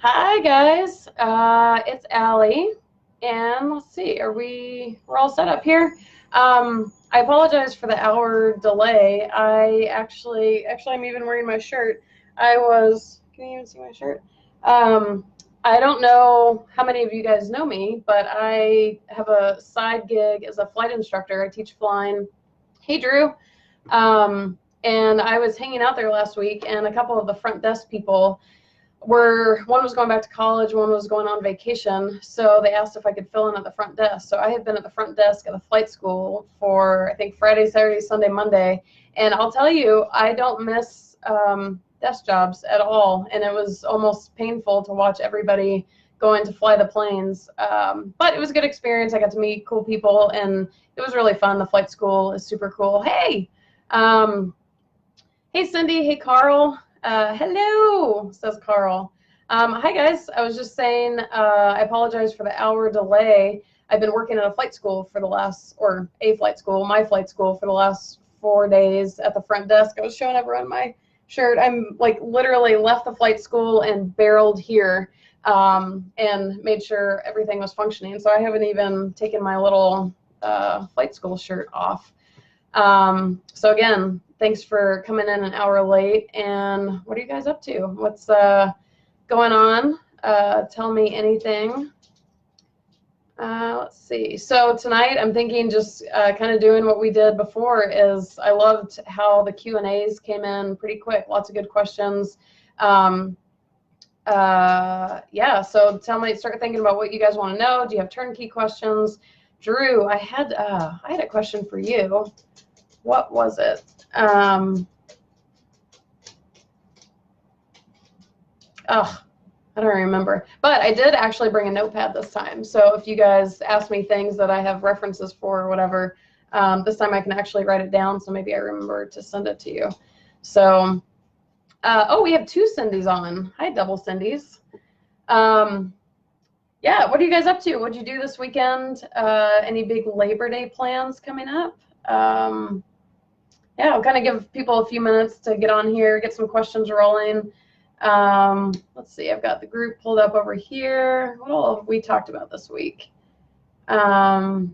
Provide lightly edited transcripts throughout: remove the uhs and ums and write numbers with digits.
Hi guys, it's Allie, and let's see, we're all set up here. I apologize for the hour delay. I'm even wearing my shirt. Can you even see my shirt? I don't know how many of you guys know me, but I have a side gig as a flight instructor. I teach flying. Hey Drew. And I was hanging out there last week, and a couple of the front desk people one was going back to college, one was going on vacation, so they asked if I could fill in at the front desk. So I have been at the front desk at the flight school for, I think, Friday, Saturday, Sunday, Monday, and I'll tell you, I don't miss desk jobs at all, and it was almost painful to watch everybody going to fly the planes, but it was a good experience. I got to meet cool people, and it was really fun. The flight school is super cool. Hey, hey Cindy, hey Carl. Hello, says Carl. Hi guys, I was just saying, I apologize for the hour delay. I've been working at a flight school my flight school for the last 4 days at the front desk. I was showing everyone my shirt. I'm like literally left the flight school and barreled here, and made sure everything was functioning. So I haven't even taken my little flight school shirt off. So again, thanks for coming in an hour late. And what are you guys up to? What's going on? Tell me anything. Let's see. So tonight I'm thinking just kind of doing what we did before. Is I loved how the Q&As came in pretty quick. Lots of good questions. Yeah, so start thinking about what you guys want to know. Do you have turnkey questions? Drew, I had a question for you. What was it? I don't remember. But I did actually bring a notepad this time. So if you guys ask me things that I have references for or whatever, this time I can actually write it down, so maybe I remember to send it to you. So, oh, we have 2 Cindys on. Hi, double Cindys. Yeah, what are you guys up to? What'd you do this weekend? Any big Labor Day plans coming up? Yeah, I'll kind of give people a few minutes to get on here, get some questions rolling. Let's see, I've got the group pulled up over here. What all have we talked about this week? Andre,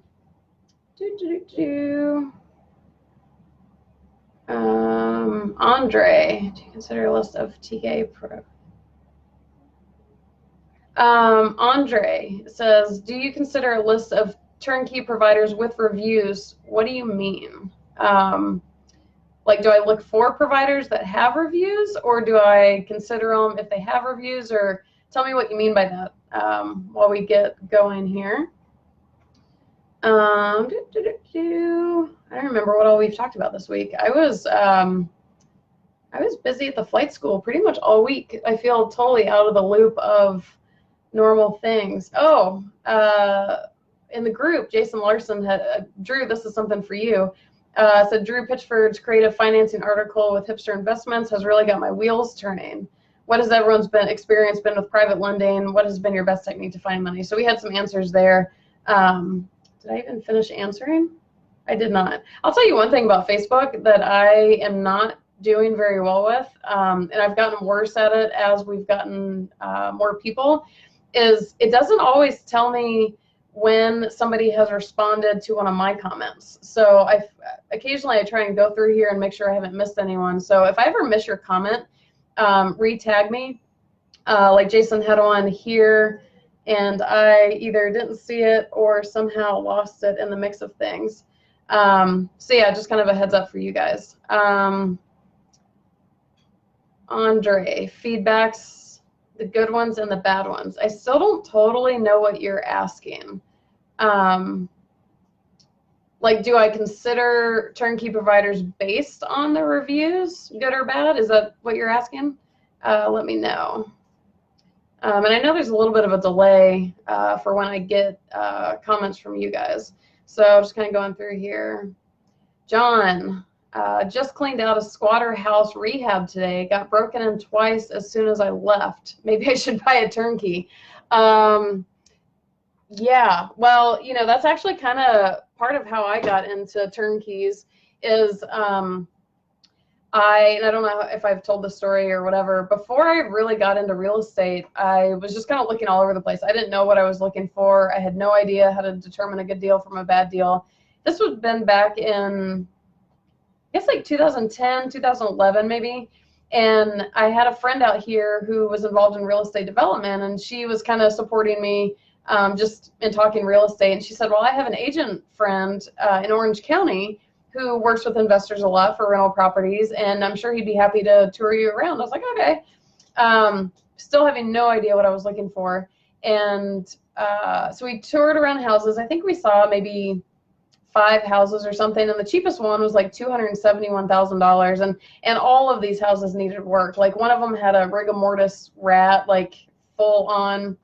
do you consider a list of TK Pro? Andre says, do you consider a list of turnkey providers with reviews? What do you mean? Like, do I look for providers that have reviews, or do I consider them if they have reviews? Or tell me what you mean by that while we get going here. I don't remember what all we've talked about this week. I was busy at the flight school pretty much all week. I feel totally out of the loop of normal things. Oh, in the group, Jason Larson had, Drew, this is something for you. Said Drew Pitchford's creative financing article with Hipster Investments has really got my wheels turning. What has everyone's experience been with private lending? What has been your best technique to find money? So we had some answers there. Did I even finish answering? I did not. I'll tell you one thing about Facebook that I am not doing very well with, and I've gotten worse at it as we've gotten more people, is it doesn't always tell me when somebody has responded to one of my comments. So occasionally I try and go through here and make sure I haven't missed anyone. So if I ever miss your comment, re-tag me. Like Jason had one here, and I either didn't see it or somehow lost it in the mix of things. So yeah, just kind of a heads up for you guys. Andre, feedbacks, the good ones and the bad ones. I still don't totally know what you're asking. Like, do I consider turnkey providers based on the reviews, good or bad? Is that what you're asking? Let me know. And I know there's a little bit of a delay for when I get comments from you guys. So just kind of going through here. John, just cleaned out a squatter house rehab today. Got broken in twice as soon as I left. Maybe I should buy a turnkey. Yeah, well, you know, that's actually kind of part of how I got into turnkeys is and I don't know if I've told the story or whatever, before I really got into real estate, I was just kind of looking all over the place. I didn't know what I was looking for. I had no idea how to determine a good deal from a bad deal. This would have been back in, I guess, like 2010, 2011 maybe. And I had a friend out here who was involved in real estate development, and she was kind of supporting me just in talking real estate. And she said, well, I have an agent friend in Orange County who works with investors a lot for rental properties, and I'm sure he'd be happy to tour you around. I was like, okay. Still having no idea what I was looking for. And so we toured around houses. I think we saw maybe 5 houses or something, and the cheapest one was like $271,000, and all of these houses needed work. Like one of them had a rigor mortis rat, like full on.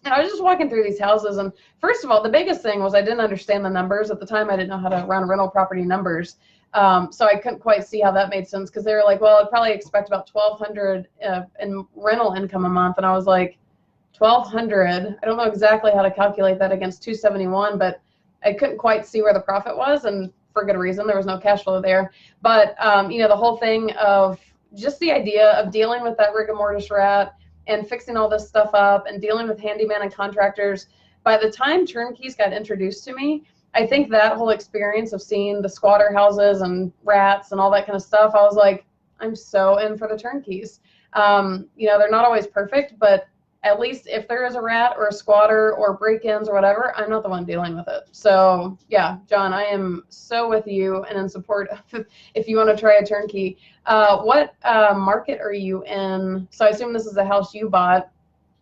And I was just walking through these houses, and first of all, the biggest thing was I didn't understand the numbers. At the time, I didn't know how to run rental property numbers, so I couldn't quite see how that made sense, because they were like, well, I'd probably expect about $1,200 in rental income a month, and I was like, $1,200? I don't know exactly how to calculate that against 271, but I couldn't quite see where the profit was, and for good reason. There was no cash flow there. But you know, the whole thing of just the idea of dealing with that rigor mortis rat and fixing all this stuff up and dealing with handyman and contractors. By the time turnkeys got introduced to me, I think that whole experience of seeing the squatter houses and rats and all that kind of stuff, I was like, I'm so in for the turnkeys. You know, they're not always perfect, but at least if there is a rat or a squatter or break-ins or whatever, I'm not the one dealing with it. So yeah, John, I am so with you and in support of if you want to try a turnkey. What market are you in? So I assume this is a house you bought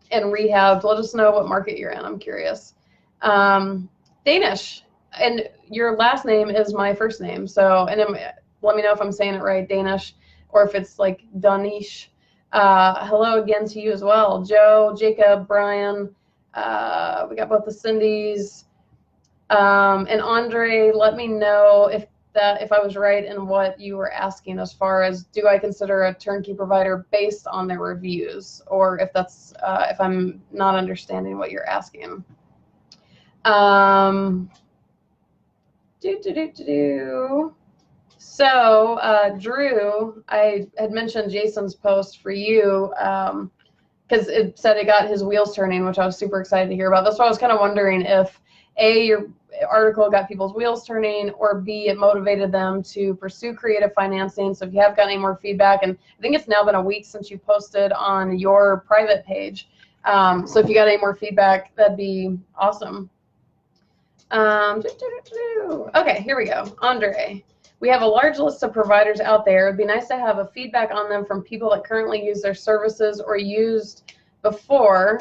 and rehabbed. Let us know what market you're in. I'm curious. Danish, and your last name is my first name. So, and let me know if I'm saying it right, Danish, or if it's like Danish. Hello again to you as well, Joe, Jacob, Brian. We got both the Cindy's, and Andre. Let me know if I was right in what you were asking as far as, do I consider a turnkey provider based on their reviews, or if that's if I'm not understanding what you're asking. So, Drew, I had mentioned Jason's post for you because it said it got his wheels turning, which I was super excited to hear about. That's why I was kind of wondering if, A, your article got people's wheels turning, or B, it motivated them to pursue creative financing. So if you have got any more feedback, and I think it's now been a week since you posted on your private page. So if you got any more feedback, that'd be awesome. Okay, here we go. Andre. We have a large list of providers out there. It'd be nice to have a feedback on them from people that currently use their services or used before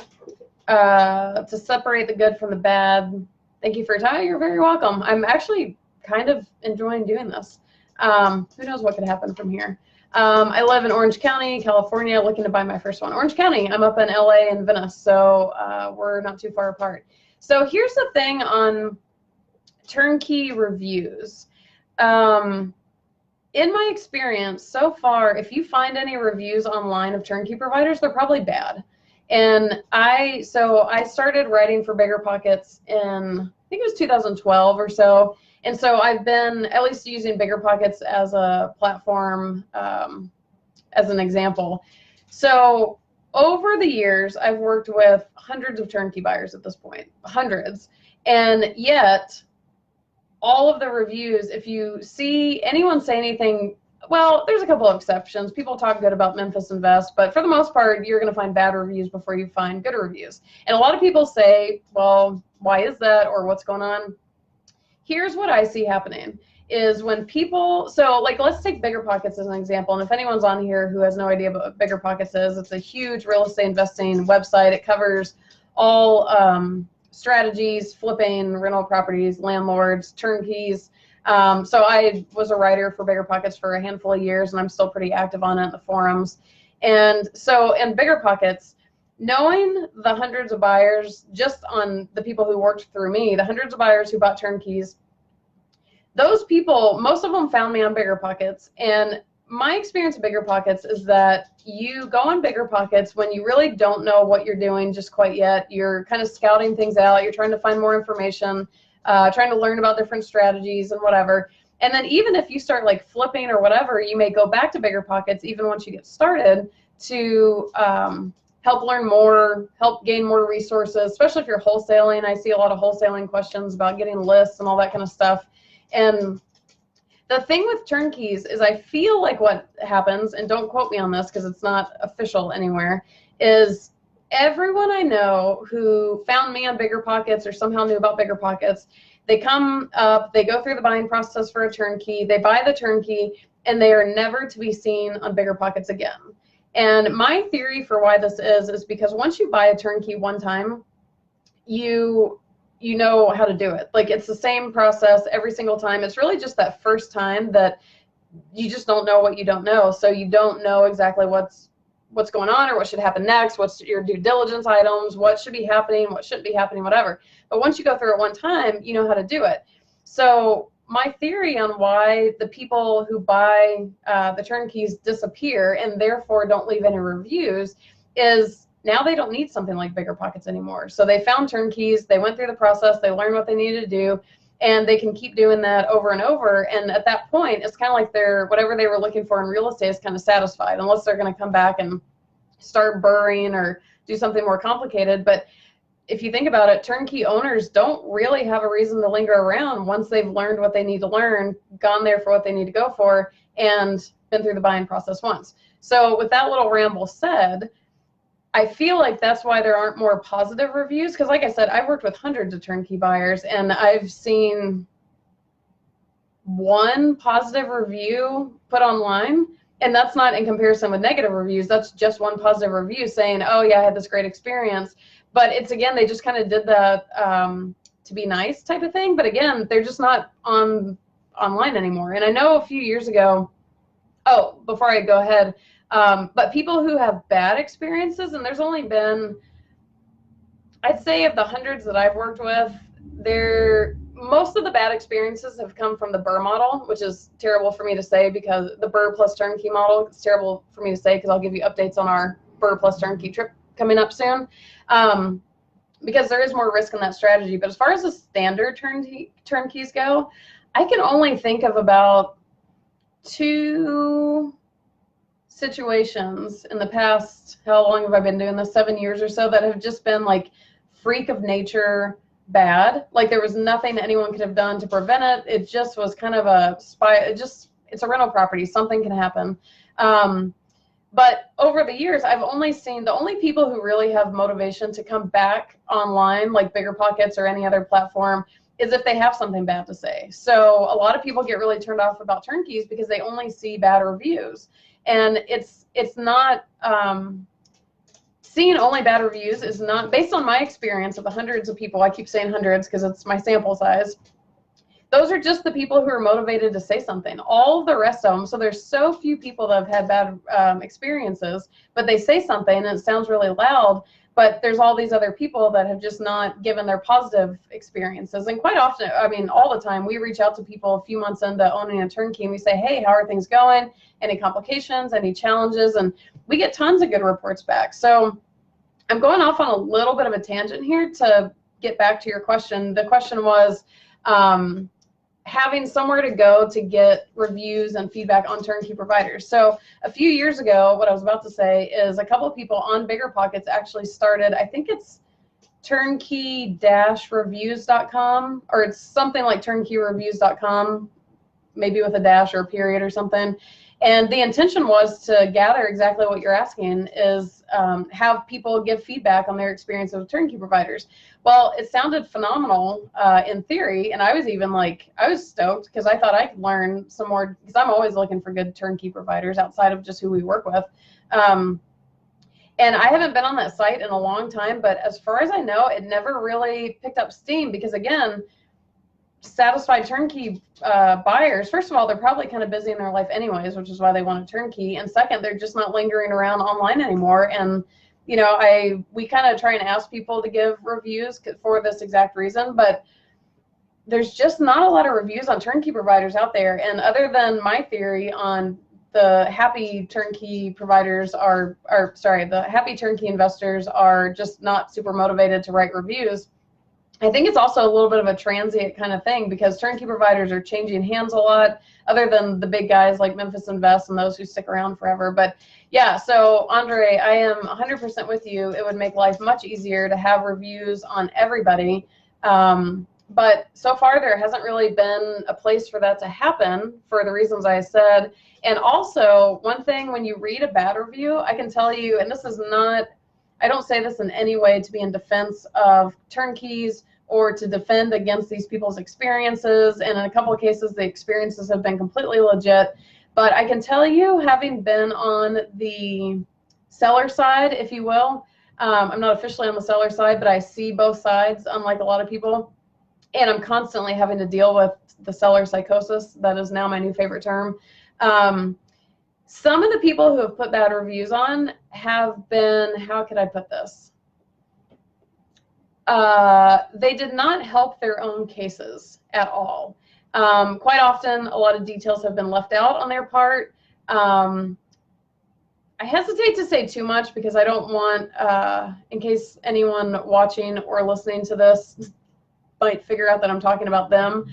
to separate the good from the bad. Thank you for your time. You're very welcome. I'm actually kind of enjoying doing this. Who knows what could happen from here. I live in Orange County, California, looking to buy my first one. Orange County, I'm up in LA and Venice, so we're not too far apart. So here's the thing on turnkey reviews. In my experience so far, if you find any reviews online of turnkey providers, they're probably bad. And so I started writing for BRRRR in, I think it was 2012 or so. And so I've been at least using BRRRR as a platform, as an example. So over the years, I've worked with hundreds of turnkey buyers at this point, hundreds. And yet, all of the reviews, if you see anyone say anything, well, there's a couple of exceptions. People talk good about Memphis Invest, but for the most part, you're going to find bad reviews before you find good reviews. And a lot of people say, well, why is that, or what's going on? Here's what I see happening is when people, so like let's take BRRRR as an example. And if anyone's on here who has no idea what BRRRR is, it's a huge real estate investing website. It covers all strategies, flipping, rental properties, landlords, turnkeys. So I was a writer for BRRRR for a handful of years, and I'm still pretty active on it in the forums. And so in BRRRR, knowing the hundreds of buyers, just on the people who worked through me, the hundreds of buyers who bought turnkeys, those people, most of them found me on BRRRR. And my experience with BRRRR is that you go on BRRRR when you really don't know what you're doing just quite yet. You're kind of scouting things out. You're trying to find more information, trying to learn about different strategies and whatever. And then even if you start like flipping or whatever, you may go back to BiggerPockets even once you get started to help learn more, help gain more resources, especially if you're wholesaling. I see a lot of wholesaling questions about getting lists and all that kind of stuff. And the thing with turnkeys is I feel like what happens, and don't quote me on this because it's not official anywhere, is everyone I know who found me on BiggerPockets or somehow knew about BiggerPockets, they come up, they go through the buying process for a turnkey, they buy the turnkey, and they are never to be seen on BiggerPockets again. And my theory for why this is because once you buy a turnkey one time, you know how to do it. Like, it's the same process every single time. It's really just that first time that you just don't know what you don't know. So you don't know exactly what's going on or what should happen next, what's your due diligence items, what should be happening, what shouldn't be happening, whatever. But once you go through it one time, you know how to do it. So my theory on why the people who buy the turnkeys disappear and therefore don't leave any reviews is now they don't need something like BiggerPockets anymore. So they found turnkeys, they went through the process, they learned what they needed to do, and they can keep doing that over and over. And at that point, it's kind of like whatever they were looking for in real estate is kind of satisfied, unless they're going to come back and start BRRRRing or do something more complicated. But if you think about it, turnkey owners don't really have a reason to linger around once they've learned what they need to learn, gone there for what they need to go for, and been through the buying process once. So with that little ramble said, I feel like that's why there aren't more positive reviews, because like I said, I've worked with hundreds of turnkey buyers, and I've seen one positive review put online, and that's not in comparison with negative reviews. That's just one positive review saying, oh yeah, I had this great experience. But it's, again, they just kind of did that to be nice type of thing. But again, they're just not online anymore. And I know a few years ago, oh, before I go ahead, but people who have bad experiences, and there's only been, I'd say of the hundreds that I've worked with, most of the bad experiences have come from the BRRRR model, which is terrible for me to say because the BRRRR plus turnkey model, it's terrible for me to say because I'll give you updates on our BRRRR plus turnkey trip coming up soon, because there is more risk in that strategy. But as far as the standard turnkeys go, I can only think of about 2 situations in the past, how long have I been doing this, 7 years or so, that have just been like freak of nature bad. Like, there was nothing anyone could have done to prevent it. It just was kind of a it's a rental property, something can happen. But over the years, I've only seen, the only people who really have motivation to come back online, like BiggerPockets or any other platform, is if they have something bad to say. So a lot of people get really turned off about turnkeys because they only see bad reviews. And it's not, seeing only bad reviews is not, based on my experience of the hundreds of people, I keep saying hundreds because it's my sample size, those are just the people who are motivated to say something. All the rest of them, so there's so few people that have had bad experiences, but they say something and it sounds really loud, but there's all these other people that have just not given their positive experiences. And quite often, I mean, all the time, we reach out to people a few months into owning a turnkey and we say, hey, how are things going? Any complications, any challenges? And we get tons of good reports back. So I'm going off on a little bit of a tangent here to get back to your question. The question was, having somewhere to go to get reviews and feedback on turnkey providers. So a few years ago, what I was about to say is a couple of people on BiggerPockets actually started, I think it's turnkey-reviews.com, or it's something like turnkeyreviews.com, maybe with a dash or a period or something. And the intention was to gather exactly what you're asking, is have people give feedback on their experience with turnkey providers. Well, it sounded phenomenal in theory, and I was even like, I was stoked because I thought I could learn some more, because I'm always looking for good turnkey providers outside of just who we work with. And I haven't been on that site in a long time, but as far as I know, it never really picked up steam because, again, satisfied turnkey buyers, first of all, they're probably kind of busy in their life anyways, which is why they want a turnkey, and second, they're just not lingering around online anymore. And you know, we kind of try and ask people to give reviews for this exact reason, but there's just not a lot of reviews on turnkey providers out there. And other than my theory on the happy turnkey providers the happy turnkey investors are just not super motivated to write reviews, I think it's also a little bit of a transient kind of thing because turnkey providers are changing hands a lot, other than the big guys like Memphis Invest and those who stick around forever. But yeah, so Andre, I am 100% with you. It would make life much easier to have reviews on everybody. But so far there hasn't really been a place for that to happen for the reasons I said. And also, one thing, when you read a bad review, I can tell you, and this is not, I don't say this in any way to be in defense of turnkeys or to defend against these people's experiences. And in a couple of cases, the experiences have been completely legit. But I can tell you, having been on the seller side, if you will, I'm not officially on the seller side, but I see both sides, unlike a lot of people. And I'm constantly having to deal with the seller psychosis. That is now my new favorite term. Some of the people who have put bad reviews on have been, how could I put this? They did not help their own cases at all. Quite often, a lot of details have been left out on their part. I hesitate to say too much because I don't want, in case anyone watching or listening to this might figure out that I'm talking about them.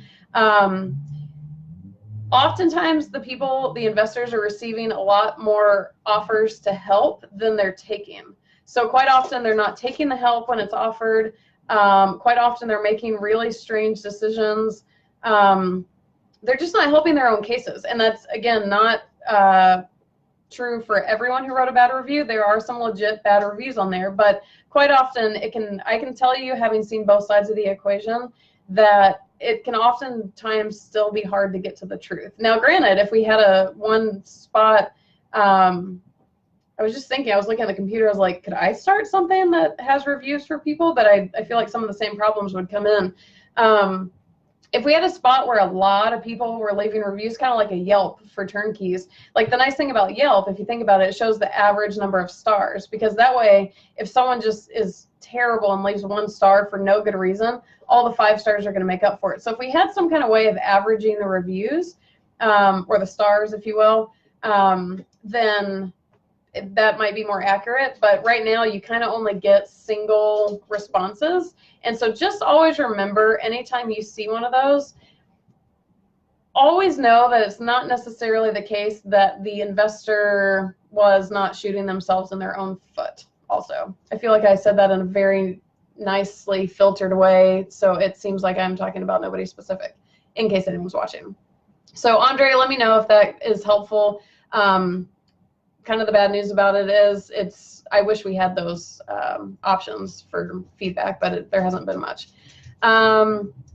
Oftentimes, the investors are receiving a lot more offers to help than they're taking. So quite often, they're not taking the help when it's offered. Quite often, they're making really strange decisions. They're just not helping their own cases. And that's, again, not true for everyone who wrote a bad review. There are some legit bad reviews on there, but quite often I can tell you, having seen both sides of the equation, that it can oftentimes still be hard to get to the truth. Now, granted, if we had one spot, I was just thinking, I was looking at the computer, I was like, could I start something that has reviews for people? But I feel like some of the same problems would come in. If we had a spot where a lot of people were leaving reviews, kind of like a Yelp for turnkeys, like the nice thing about Yelp, if you think about it, it shows the average number of stars, because that way, if someone just is terrible and leaves 1 star for no good reason, all the 5 stars are going to make up for it. So if we had some kind of way of averaging the reviews, or the stars, if you will, then that might be more accurate. But right now, you kind of only get single responses. And so just always remember, anytime you see one of those, always know that it's not necessarily the case that the investor was not shooting themselves in their own foot also. I feel like I said that in a very nicely filtered way, so it seems like I'm talking about nobody specific, in case anyone's watching. So Andre, let me know if that is helpful. Kind of the bad news about it is I wish we had those options for feedback, but there hasn't been much.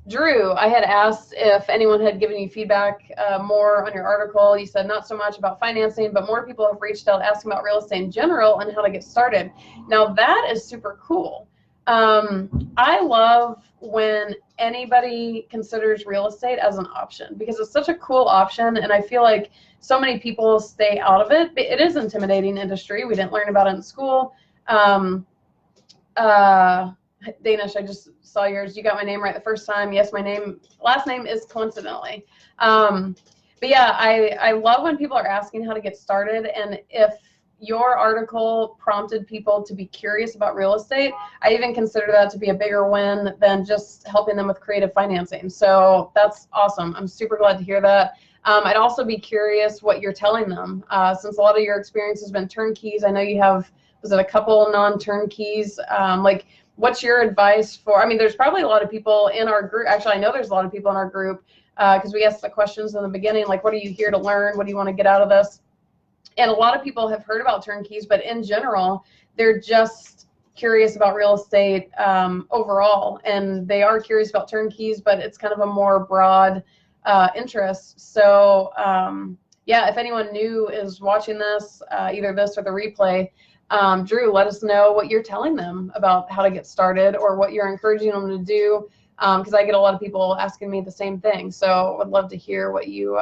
Drew, I had asked if anyone had given you feedback more on your article. You said not so much about financing, but more people have reached out asking about real estate in general and how to get started. Now that is super cool. I love when anybody considers real estate as an option, because it's such a cool option, and I feel like so many people stay out of it. It is an intimidating industry. We didn't learn about it in school. Danish, I just saw yours. You got my name right the first time. Yes, my last name is coincidentally. But yeah, I love when people are asking how to get started, and if your article prompted people to be curious about real estate, I even consider that to be a bigger win than just helping them with creative financing. So that's awesome. I'm super glad to hear that. I'd also be curious what you're telling them. Since a lot of your experience has been turnkeys, I know you have, was it a couple non-turnkeys? Like, what's your advice for, I mean, there's probably a lot of people in our group, actually I know there's a lot of people in our group, because we asked the questions in the beginning, like, what are you here to learn? What do you want to get out of this? And a lot of people have heard about turnkeys, but in general, they're just curious about real estate overall. And they are curious about turnkeys, but it's kind of a more broad interest. So yeah, if anyone new is watching this, either this or the replay, Drew, let us know what you're telling them about how to get started or what you're encouraging them to do, because I get a lot of people asking me the same thing. So I'd love to hear what you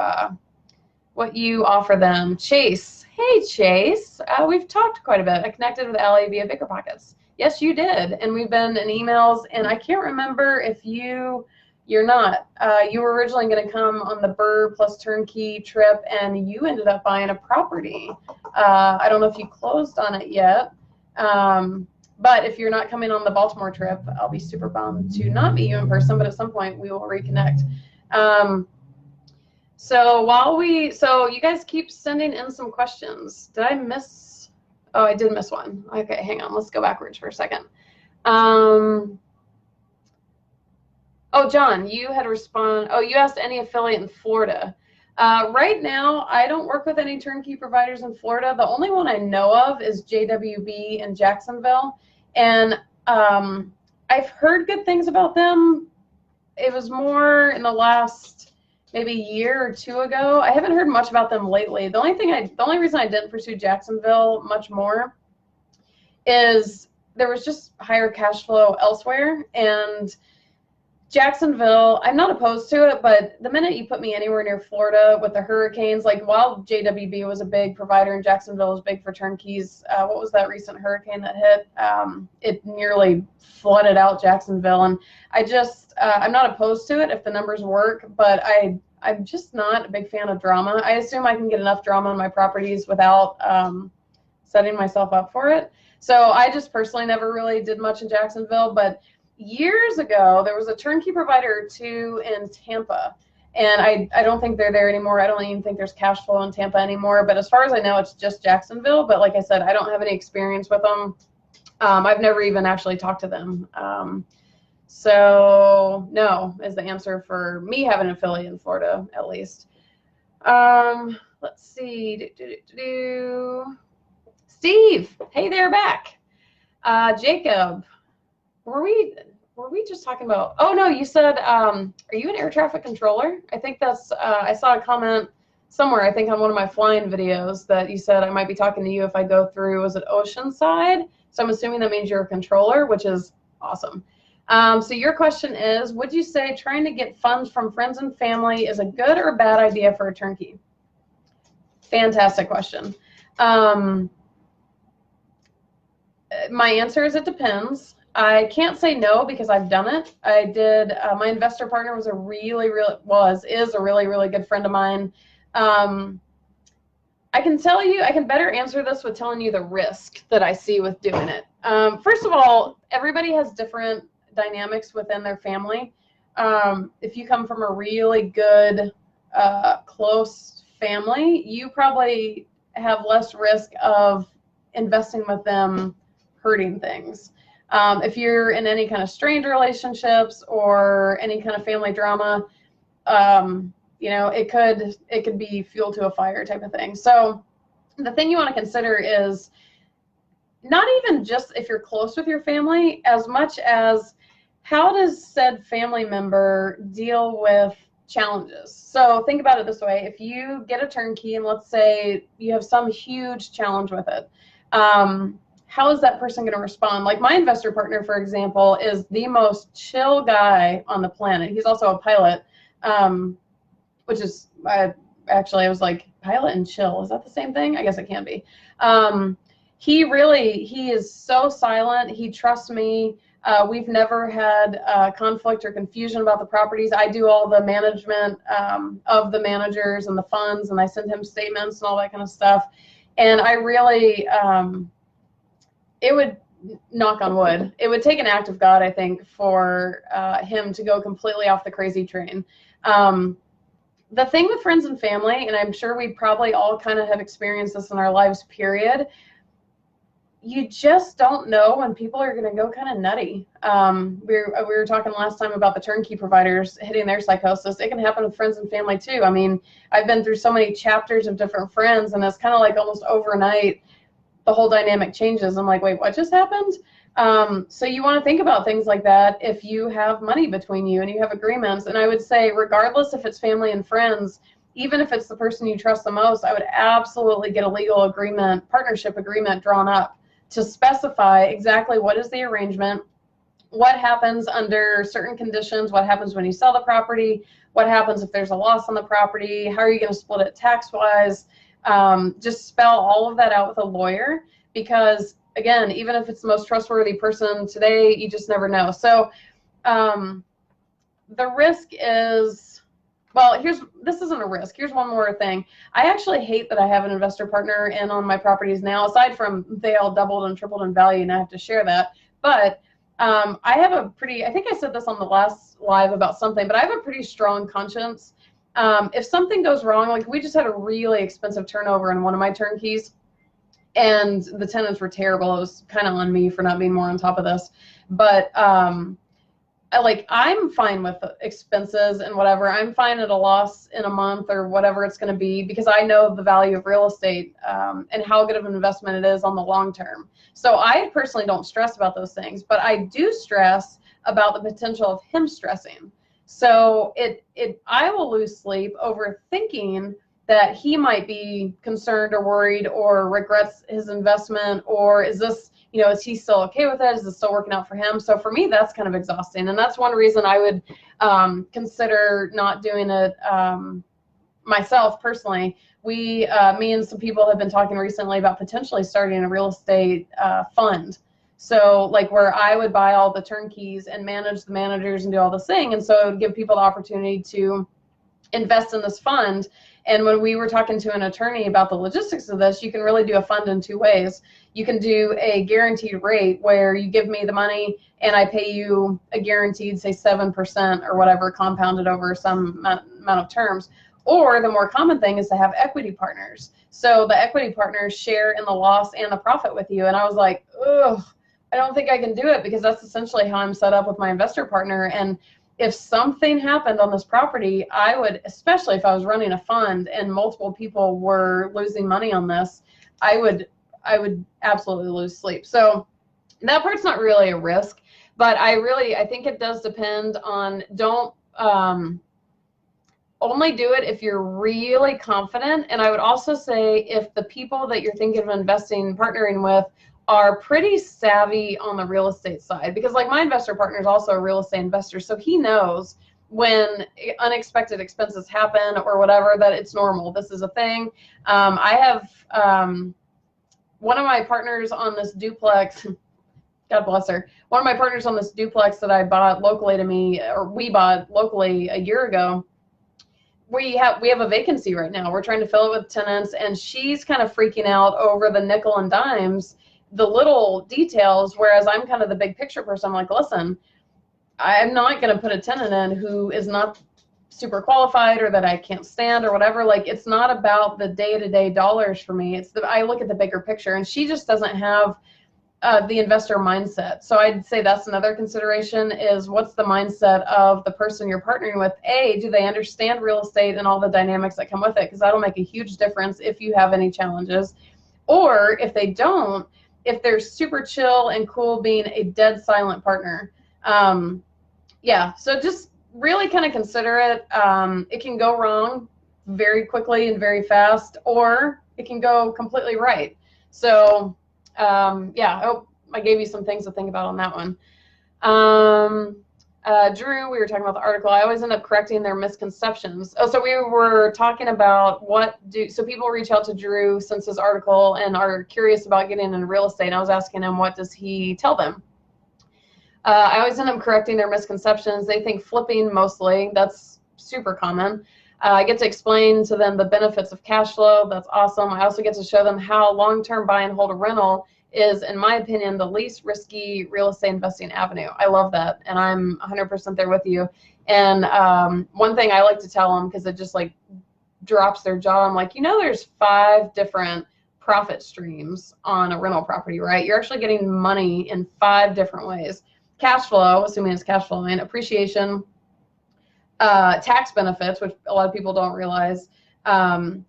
offer them. Chase. Hey, Chase. We've talked quite a bit. I connected with Allie via BiggerPockets. Yes, you did. And we've been in emails, and I can't remember if you're not. You were originally going to come on the BRRRR plus Turnkey trip, and you ended up buying a property. I don't know if you closed on it yet, But if you're not coming on the Baltimore trip, I'll be super bummed to not meet you in person, but at some point we will reconnect. So you guys keep sending in some questions. Did I miss? Oh, I did miss one. Okay, hang on. Let's go backwards for a second. Oh, John, you had responded. Oh, you asked any affiliate in Florida. Right now, I don't work with any turnkey providers in Florida. The only one I know of is JWB in Jacksonville. And I've heard good things about them. It was more in the last maybe year or two ago. I haven't heard much about them lately. The only reason I didn't pursue Jacksonville much more is there was just higher cash flow elsewhere. And Jacksonville, I'm not opposed to it, but the minute you put me anywhere near Florida with the hurricanes, like while JWB was a big provider and Jacksonville was big for turnkeys, what was that recent hurricane that hit? It nearly flooded out Jacksonville. And I'm not opposed to it if the numbers work, but I'm just not a big fan of drama. I assume I can get enough drama on my properties without setting myself up for it. So I just personally never really did much in Jacksonville, but years ago, there was a turnkey provider or two in Tampa, and I don't think they're there anymore. I don't even think there's cash flow in Tampa anymore, but as far as I know, it's just Jacksonville. But like I said, I don't have any experience with them. I've never even actually talked to them. So no is the answer for me having an affiliate in Florida, at least. Let's see. Steve, hey there, back. Jacob, were we just talking about? Oh no, you said, are you an air traffic controller? I think that's. I saw a comment somewhere. I think on one of my flying videos that you said I might be talking to you if I go through. Was it Oceanside? So I'm assuming that means you're a controller, which is awesome. So your question is, would you say trying to get funds from friends and family is a good or a bad idea for a turnkey? Fantastic question. My answer is it depends. I can't say no because I've done it. I did. My investor partner was is a really, really good friend of mine. I can tell you, I can better answer this with telling you the risk that I see with doing it. First of all, everybody has different dynamics within their family. If you come from a really good, close family, you probably have less risk of investing with them hurting things. If you're in any kind of strained relationships or any kind of family drama, you know, it could be fuel to a fire type of thing. So the thing you want to consider is not even just if you're close with your family, as much as how does said family member deal with challenges. So think about it this way. If you get a turnkey and let's say you have some huge challenge with it, how is that person going to respond? Like my investor partner, for example, is the most chill guy on the planet. He's also a pilot, which is, I was like, pilot and chill, is that the same thing? I guess it can be. He is so silent. He trusts me. We've never had conflict or confusion about the properties. I do all the management of the managers and the funds, and I send him statements and all that kind of stuff. And I really, it would, knock on wood, it would take an act of God, I think, for him to go completely off the crazy train. The thing with friends and family, and I'm sure we probably all kind of have experienced this in our lives, period, you just don't know when people are going to go kind of nutty. We were talking last time about the turnkey providers hitting their psychosis. It can happen with friends and family too. I mean, I've been through so many chapters of different friends, and it's kind of like almost overnight, the whole dynamic changes. I'm like, wait, what just happened? So you want to think about things like that if you have money between you and you have agreements. And I would say, regardless if it's family and friends, even if it's the person you trust the most, I would absolutely get a legal agreement, partnership agreement drawn up to specify exactly what is the arrangement, what happens under certain conditions, what happens when you sell the property, what happens if there's a loss on the property, how are you going to split it tax-wise. Just spell all of that out with a lawyer, because again, even if it's the most trustworthy person today, you just never know. So the risk is Well, this isn't a risk. Here's one more thing. I actually hate that I have an investor partner in on my properties now, aside from they all doubled and tripled in value, and I have to share that. But I have a pretty, I think I said this on the last live about something, but I have a pretty strong conscience. If something goes wrong, like we just had a really expensive turnover in one of my turnkeys, and the tenants were terrible. It was kind of on me for not being more on top of this. But I'm fine with expenses and whatever. I'm fine at a loss in a month or whatever it's going to be, because I know the value of real estate and how good of an investment it is on the long term. So I personally don't stress about those things, but I do stress about the potential of him stressing. So I will lose sleep over thinking that he might be concerned or worried or regrets his investment, or is this, is he still okay with it? Is it still working out for him? So for me, that's kind of exhausting. And that's one reason I would consider not doing it myself personally. Me and some people have been talking recently about potentially starting a real estate fund. So like where I would buy all the turnkeys and manage the managers and do all this thing. And so it would give people the opportunity to invest in this fund. And when we were talking to an attorney about the logistics of this, you can really do a fund in two ways. You can do a guaranteed rate where you give me the money and I pay you a guaranteed, say 7% or whatever, compounded over some amount of terms. Or the more common thing is to have equity partners. So the equity partners share in the loss and the profit with you. And I was like, ugh, I don't think I can do it, because that's essentially how I'm set up with my investor partner. And if something happened on this property, I would, especially if I was running a fund and multiple people were losing money on this, I would absolutely lose sleep. So that part's not really a risk, but I think it does depend on, don't only do it if you're really confident. And I would also say if the people that you're thinking of investing, partnering with, are pretty savvy on the real estate side, because like my investor partner is also a real estate investor, so he knows when unexpected expenses happen or whatever, that it's normal. This is a thing. I have one of my partners on this duplex, God bless her, one of my partners on this duplex that I bought locally to me, or we bought locally a year ago. We have a vacancy right now. We're trying to fill it with tenants, and she's kind of freaking out over the nickel and dimes, the little details, whereas I'm kind of the big picture person. I'm like, listen, I'm not going to put a tenant in who is not super qualified or that I can't stand or whatever. Like, it's not about the day-to-day dollars for me. It's I look at the bigger picture, and she just doesn't have the investor mindset. So I'd say that's another consideration, is what's the mindset of the person you're partnering with? Do they understand real estate and all the dynamics that come with it? Because that'll make a huge difference if you have any challenges. Or if they don't, if they're super chill and cool being a dead silent partner. Yeah, so just really kind of consider it. It can go wrong very quickly and very fast, or it can go completely right. So yeah, I hope I gave you some things to think about on that one. Drew, we were talking about the article. I always end up correcting their misconceptions. Oh, so we were talking about so people reach out to Drew since his article and are curious about getting into real estate. And I was asking him, what does he tell them? I always end up correcting their misconceptions. They think flipping mostly. That's super common. I get to explain to them the benefits of cash flow. That's awesome. I also get to show them how long-term buy and hold a rental is, in my opinion, the least risky real estate investing avenue. I love that, and I'm 100% there with you. And one thing I like to tell them, because it just like drops their jaw, I'm like, there's 5 different profit streams on a rental property, right? You're actually getting money in 5 different ways. Cash flow, assuming it's cash flowing, appreciation, tax benefits, which a lot of people don't realize,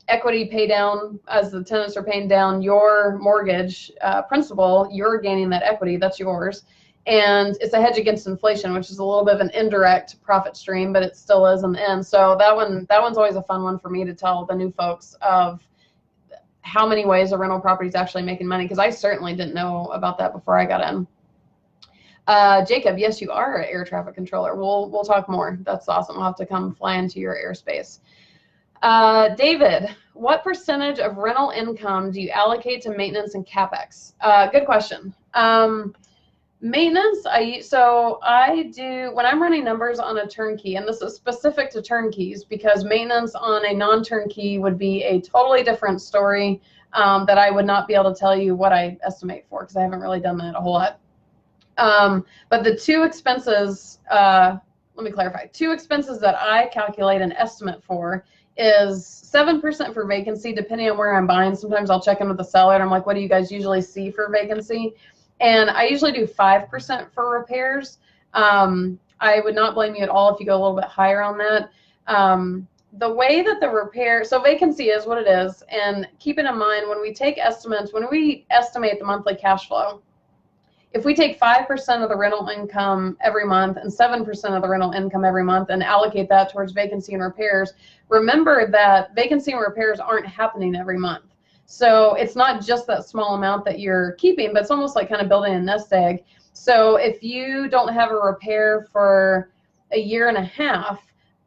equity pay down, as the tenants are paying down your mortgage principal, you're gaining that equity, that's yours. And it's a hedge against inflation, which is a little bit of an indirect profit stream, but it still is in the end. So that one's always a fun one for me to tell the new folks of how many ways a rental property is actually making money, because I certainly didn't know about that before I got in. Jacob, yes, you are an air traffic controller. We'll talk more. That's awesome. We'll have to come fly into your airspace. David, what percentage of rental income do you allocate to maintenance and CapEx? Good question. Maintenance, I do, when I'm running numbers on a turnkey, and this is specific to turnkeys because maintenance on a non-turnkey would be a totally different story that I would not be able to tell you what I estimate for because I haven't really done that a whole lot. But the two expenses, let me clarify, two expenses that I calculate an estimate for is 7% for vacancy, depending on where I'm buying. Sometimes I'll check in with the seller and I'm like, what do you guys usually see for vacancy? And I usually do 5% for repairs. I would not blame you at all if you go a little bit higher on that. The way that the repair, so vacancy is what it is, and keeping in mind when we take estimates, when we estimate the monthly cash flow, if we take 5% of the rental income every month and 7% of the rental income every month and allocate that towards vacancy and repairs, remember that vacancy and repairs aren't happening every month. So it's not just that small amount that you're keeping, but it's almost like kind of building a nest egg. So if you don't have a repair for a year and a half,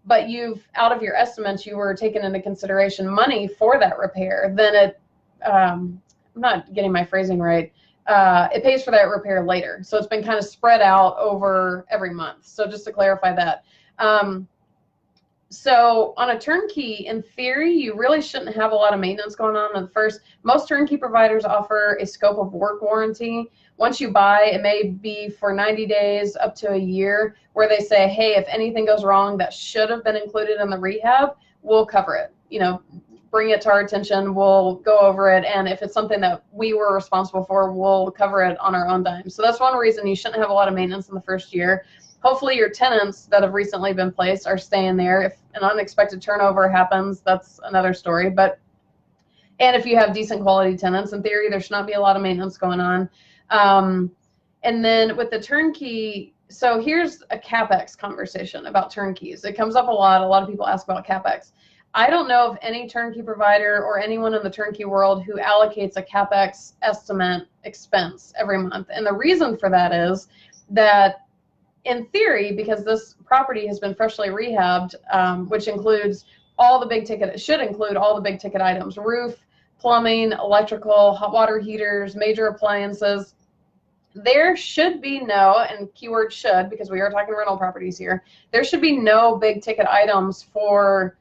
but you've, out of your estimates, you were taking into consideration money for that repair, then it, I'm not getting my phrasing right, it pays for that repair later. So it's been kind of spread out over every month. So just to clarify that. So on a turnkey, in theory, you really shouldn't have a lot of maintenance going on at first. Most turnkey providers offer a scope of work warranty. Once you buy, it may be for 90 days up to a year, where they say, hey, if anything goes wrong that should have been included in the rehab, we'll cover it. You know, bring it to our attention, we'll go over it, and if it's something that we were responsible for, we'll cover it on our own dime. So that's one reason you shouldn't have a lot of maintenance in the first year. Hopefully your tenants that have recently been placed are staying there. If an unexpected turnover happens, that's another story. And if you have decent quality tenants, in theory, there should not be a lot of maintenance going on. And then with the turnkey, so here's a CapEx conversation about turnkeys. It comes up a lot. A lot of people ask about CapEx. I don't know of any turnkey provider or anyone in the turnkey world who allocates a CapEx estimate expense every month. And the reason for that is that, in theory, because this property has been freshly rehabbed, which includes all the big ticket, it should include all the big ticket items: roof, plumbing, electrical, hot water heaters, major appliances. There should be no, and keyword should, because we are talking rental properties here, there should be no big ticket items for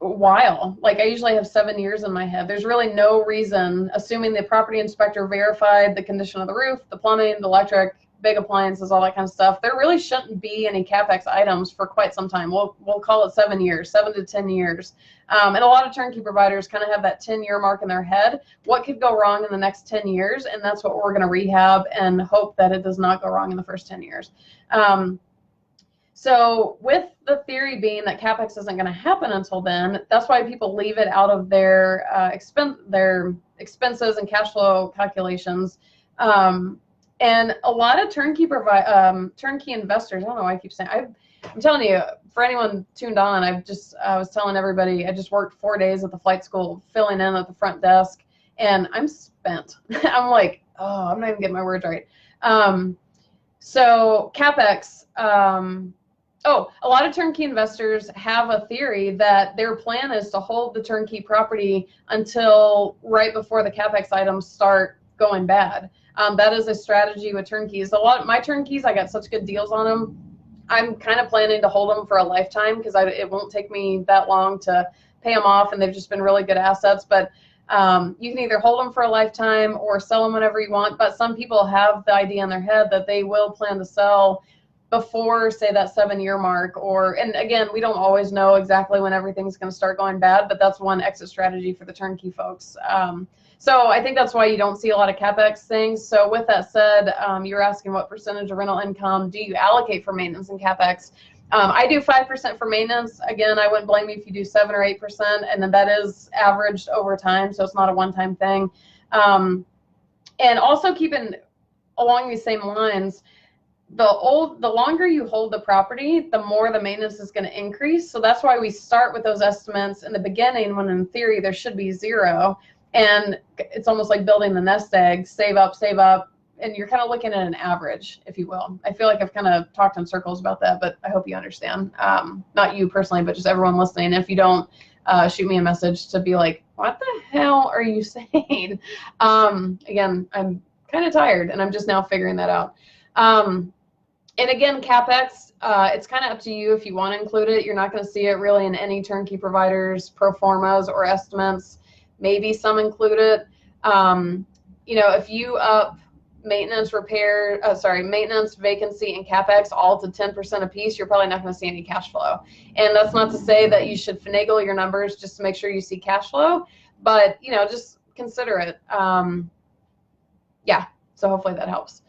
a while. Like, I usually have 7 years in my head. There's really no reason, assuming the property inspector verified the condition of the roof, the plumbing, the electric, big appliances, all that kind of stuff, there really shouldn't be any CapEx items for quite some time. We'll call it 7 years, 7 to 10 years. And a lot of turnkey providers kind of have that 10-year mark in their head. What could go wrong in the next 10 years? And that's what we're going to rehab and hope that it does not go wrong in the first 10 years. So with the theory being that CapEx isn't going to happen until then, that's why people leave it out of their expenses and cash flow calculations. And a lot of turnkey investors, I don't know why I keep saying, I'm telling you, for anyone tuned on, I was telling everybody, I just worked 4 days at the flight school, filling in at the front desk, and I'm spent. I'm like, oh, I'm not even getting my words right. So CapEx, a lot of turnkey investors have a theory that their plan is to hold the turnkey property until right before the CapEx items start going bad. That is a strategy with turnkeys. My turnkeys, I got such good deals on them. I'm kind of planning to hold them for a lifetime because it won't take me that long to pay them off, and they've just been really good assets. But you can either hold them for a lifetime or sell them whenever you want. But some people have the idea in their head that they will plan to sell before, say, that 7-year mark. And again, we don't always know exactly when everything's going to start going bad, but that's one exit strategy for the turnkey folks. So I think that's why you don't see a lot of CapEx things. So with that said, you're asking what percentage of rental income do you allocate for maintenance and CapEx? I do 5% for maintenance. Again, I wouldn't blame you if you do 7 or 8%, and then that is averaged over time, so it's not a one-time thing. And also keeping along these same lines, the longer you hold the property, the more the maintenance is going to increase. So that's why we start with those estimates in the beginning, when in theory there should be zero. And it's almost like building the nest egg, save up, and you're kind of looking at an average, if you will. I feel like I've kind of talked in circles about that, but I hope you understand. Not you personally, but just everyone listening. If you don't, shoot me a message to be like, what the hell are you saying? Again, I'm kind of tired, and I'm just now figuring that out. And again, CapEx, it's kind of up to you if you want to include it. You're not going to see it really in any turnkey providers, pro formas, or estimates. Maybe some include it. You know, if you up maintenance, repair, maintenance, vacancy, and CapEx all to 10% apiece, you're probably not going to see any cash flow. And that's not to say that you should finagle your numbers just to make sure you see cash flow, but, you know, just consider it. Yeah, so hopefully that helps.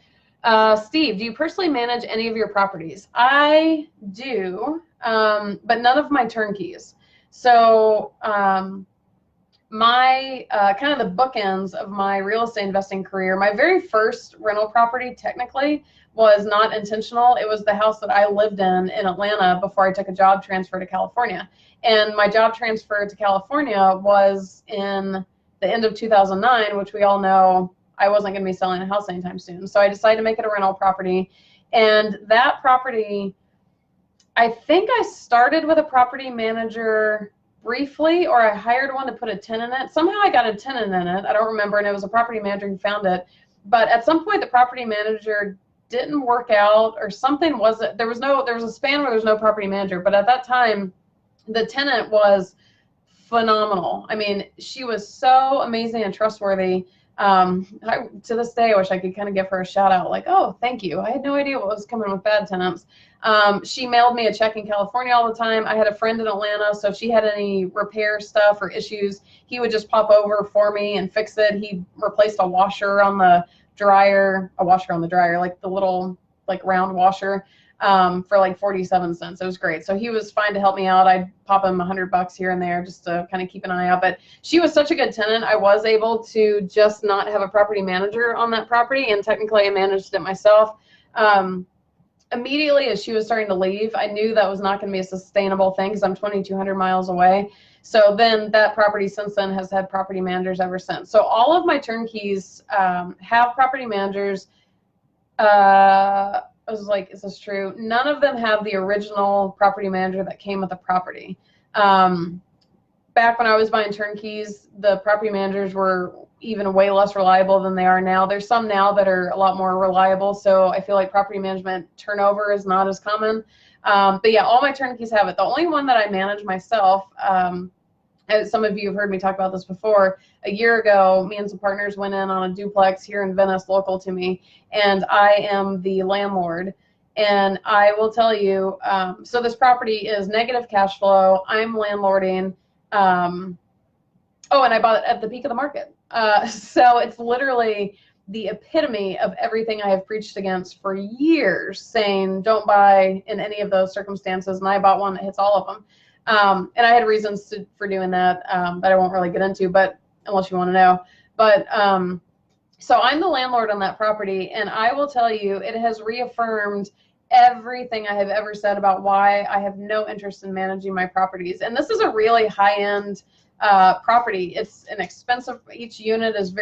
Steve, do you personally manage any of your properties? I do, but none of my turnkeys. So my kind of the bookends of my real estate investing career, my very first rental property technically was not intentional. It was the house that I lived in Atlanta before I took a job transfer to California. And my job transfer to California was in the end of 2009, which we all know I wasn't going to be selling a house anytime soon. So I decided to make it a rental property. And that property, I think I started with a property manager briefly, or I hired one to put a tenant in it. Somehow I got a tenant in it. I don't remember, and it was a property manager who found it. But at some point, the property manager didn't work out, or something wasn't. There was a span where there was no property manager. But at that time, the tenant was phenomenal. I mean, she was so amazing and trustworthy. To this day, I wish I could kind of give her a shout out, like, oh, thank you. I had no idea what was coming with bad tenants. She mailed me a check in California all the time. I had a friend in Atlanta, so if she had any repair stuff or issues, he would just pop over for me and fix it. He replaced a washer on the dryer, like the little, like, round washer, for like 47 cents. It was great. So he was fine to help me out. I'd pop him $100 here and there just to kind of keep an eye out. But she was such a good tenant. I was able to just not have a property manager on that property, and technically I managed it myself. Immediately as she was starting to leave, I knew that was not going to be a sustainable thing because I'm 2,200 miles away. So then that property since then has had property managers ever since. So all of my turnkeys have property managers. I was like, is this true? None of them have the original property manager that came with the property. Back when I was buying turnkeys, the property managers were even way less reliable than they are now. There's some now that are a lot more reliable, so I feel like property management turnover is not as common. But yeah, all my turnkeys have it. The only one that I manage myself, as some of you have heard me talk about this before, a year ago, me and some partners went in on a duplex here in Venice, local to me, and I am the landlord. And I will tell you, so this property is negative cash flow. I'm landlording. Oh, and I bought it at the peak of the market. So it's literally the epitome of everything I have preached against for years, saying don't buy in any of those circumstances. And I bought one that hits all of them. And I had reasons for doing that that I won't really get into, but unless you want to know. But so I'm the landlord on that property, and I will tell you, it has reaffirmed everything I have ever said about why I have no interest in managing my properties. And this is a really high-end property. It's an expensive, each unit is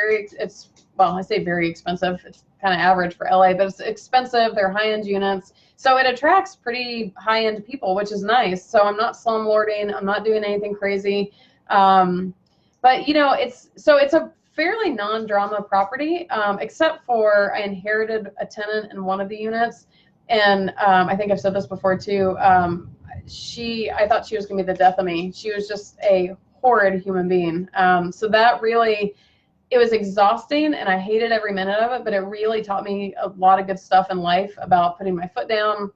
well, I say very expensive. It's kind of average for LA, but it's expensive. They're high-end units. So it attracts pretty high-end people, which is nice. So I'm not slumlording. I'm not doing anything crazy. But, you know, it's a fairly non-drama property, except for I inherited a tenant in one of the units. And I think I've said this before, too. I thought she was going to be the death of me. She was just a horrid human being. So that really, it was exhausting, and I hated every minute of it, but it really taught me a lot of good stuff in life about putting my foot down,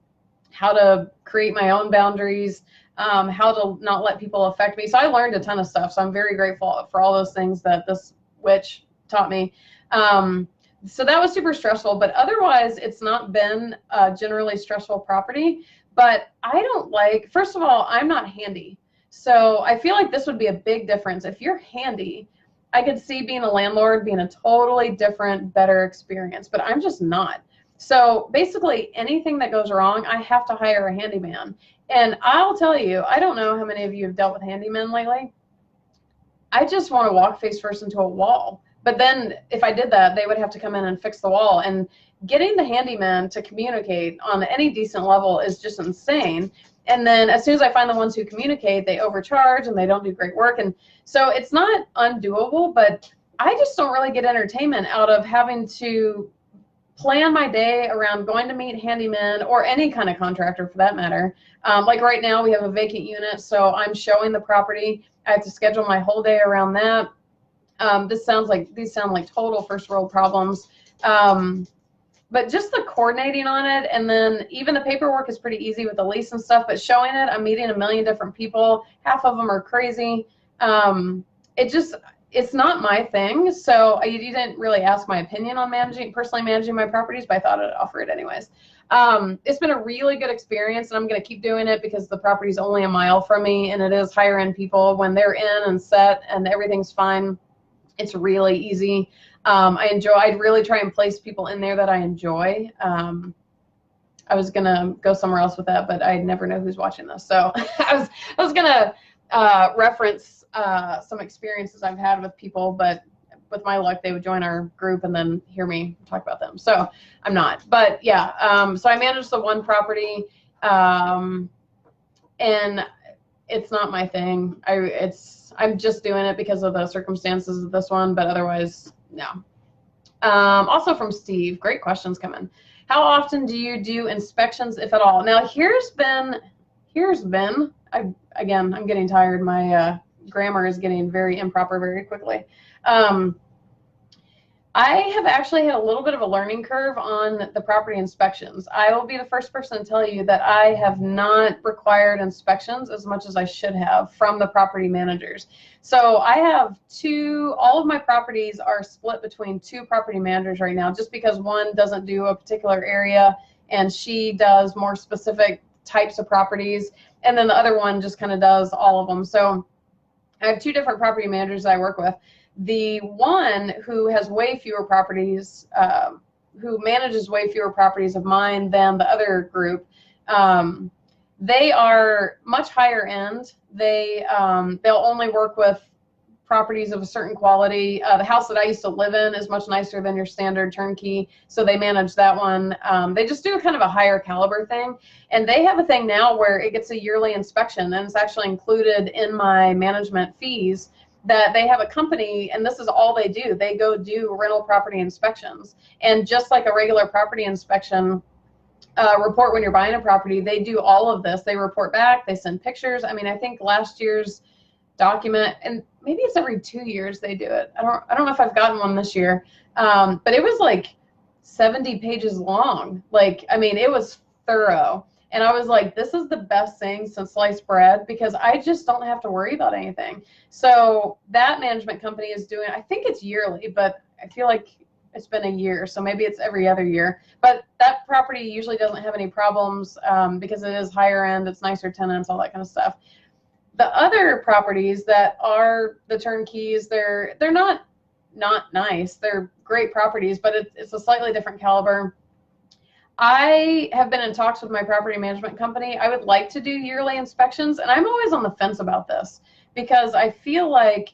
how to create my own boundaries, how to not let people affect me. So I learned a ton of stuff. So I'm very grateful for all those things that this witch taught me. So that was super stressful, but otherwise it's not been a generally stressful property. But I don't like, first of all, I'm not handy. So I feel like this would be a big difference. If you're handy, I could see being a landlord being a totally different, better experience, but I'm just not. So basically anything that goes wrong, I have to hire a handyman. And I'll tell you, I don't know how many of you have dealt with handymen lately. I just want to walk face first into a wall. But then if I did that, they would have to come in and fix the wall. And getting the handyman to communicate on any decent level is just insane. And then as soon as I find the ones who communicate, they overcharge and they don't do great work. And so it's not undoable, but I just don't really get entertainment out of having to plan my day around going to meet handymen or any kind of contractor for that matter. Like right now we have a vacant unit, so I'm showing the property. I have to schedule my whole day around that. These sound like total first world problems. But just the coordinating on it, and then even the paperwork is pretty easy with the lease and stuff, but showing it, I'm meeting a million different people. Half of them are crazy. It's not my thing. So you didn't really ask my opinion on personally managing my properties, but I thought I'd offer it anyways. It's been a really good experience, and I'm going to keep doing it because the property's only a mile from me, and it is higher end people. When they're in and set and everything's fine, it's really easy. I'd really try and place people in there that I enjoy. I was gonna go somewhere else with that, but I never know who's watching this. So I was gonna reference some experiences I've had with people, but with my luck, they would join our group and then hear me talk about them. So I'm not. But yeah, so I manage the one property, and it's not my thing. I'm just doing it because of the circumstances of this one, but otherwise, no. Also from Steve, great questions coming. How often do you do inspections, if at all? Now here's been, I'm getting tired. My grammar is getting very improper very quickly. I have actually had a little bit of a learning curve on the property inspections. I will be the first person to tell you that I have not required inspections as much as I should have from the property managers. So I have all of my properties are split between two property managers right now, just because one doesn't do a particular area and she does more specific types of properties, and then the other one just kind of does all of them. So I have two different property managers that I work with. The one who has way fewer properties, who manages way fewer properties of mine than the other group, they are much higher end. They'll only work with properties of a certain quality. The house that I used to live in is much nicer than your standard turnkey, so they manage that one. They just do kind of a higher caliber thing, and they have a thing now where it gets a yearly inspection, and it's actually included in my management fees. That they have a company, and this is all they do. They go do rental property inspections, and just like a regular property inspection report when you're buying a property, they do all of this. They report back, they send pictures. I mean, I think last year's document, and maybe it's every 2 years they do it. I don't know if I've gotten one this year, but it was like 70 pages long. Like, I mean, it was thorough. And I was like, this is the best thing since sliced bread, because I just don't have to worry about anything. So that management company is doing, I think it's yearly, but I feel like it's been a year, so maybe it's every other year. But that property usually doesn't have any problems because it is higher end, it's nicer tenants, all that kind of stuff. The other properties that are the turnkeys, they're not nice. They're great properties, but it's a slightly different caliber. I have been in talks with my property management company. I would like to do yearly inspections, and I'm always on the fence about this because I feel like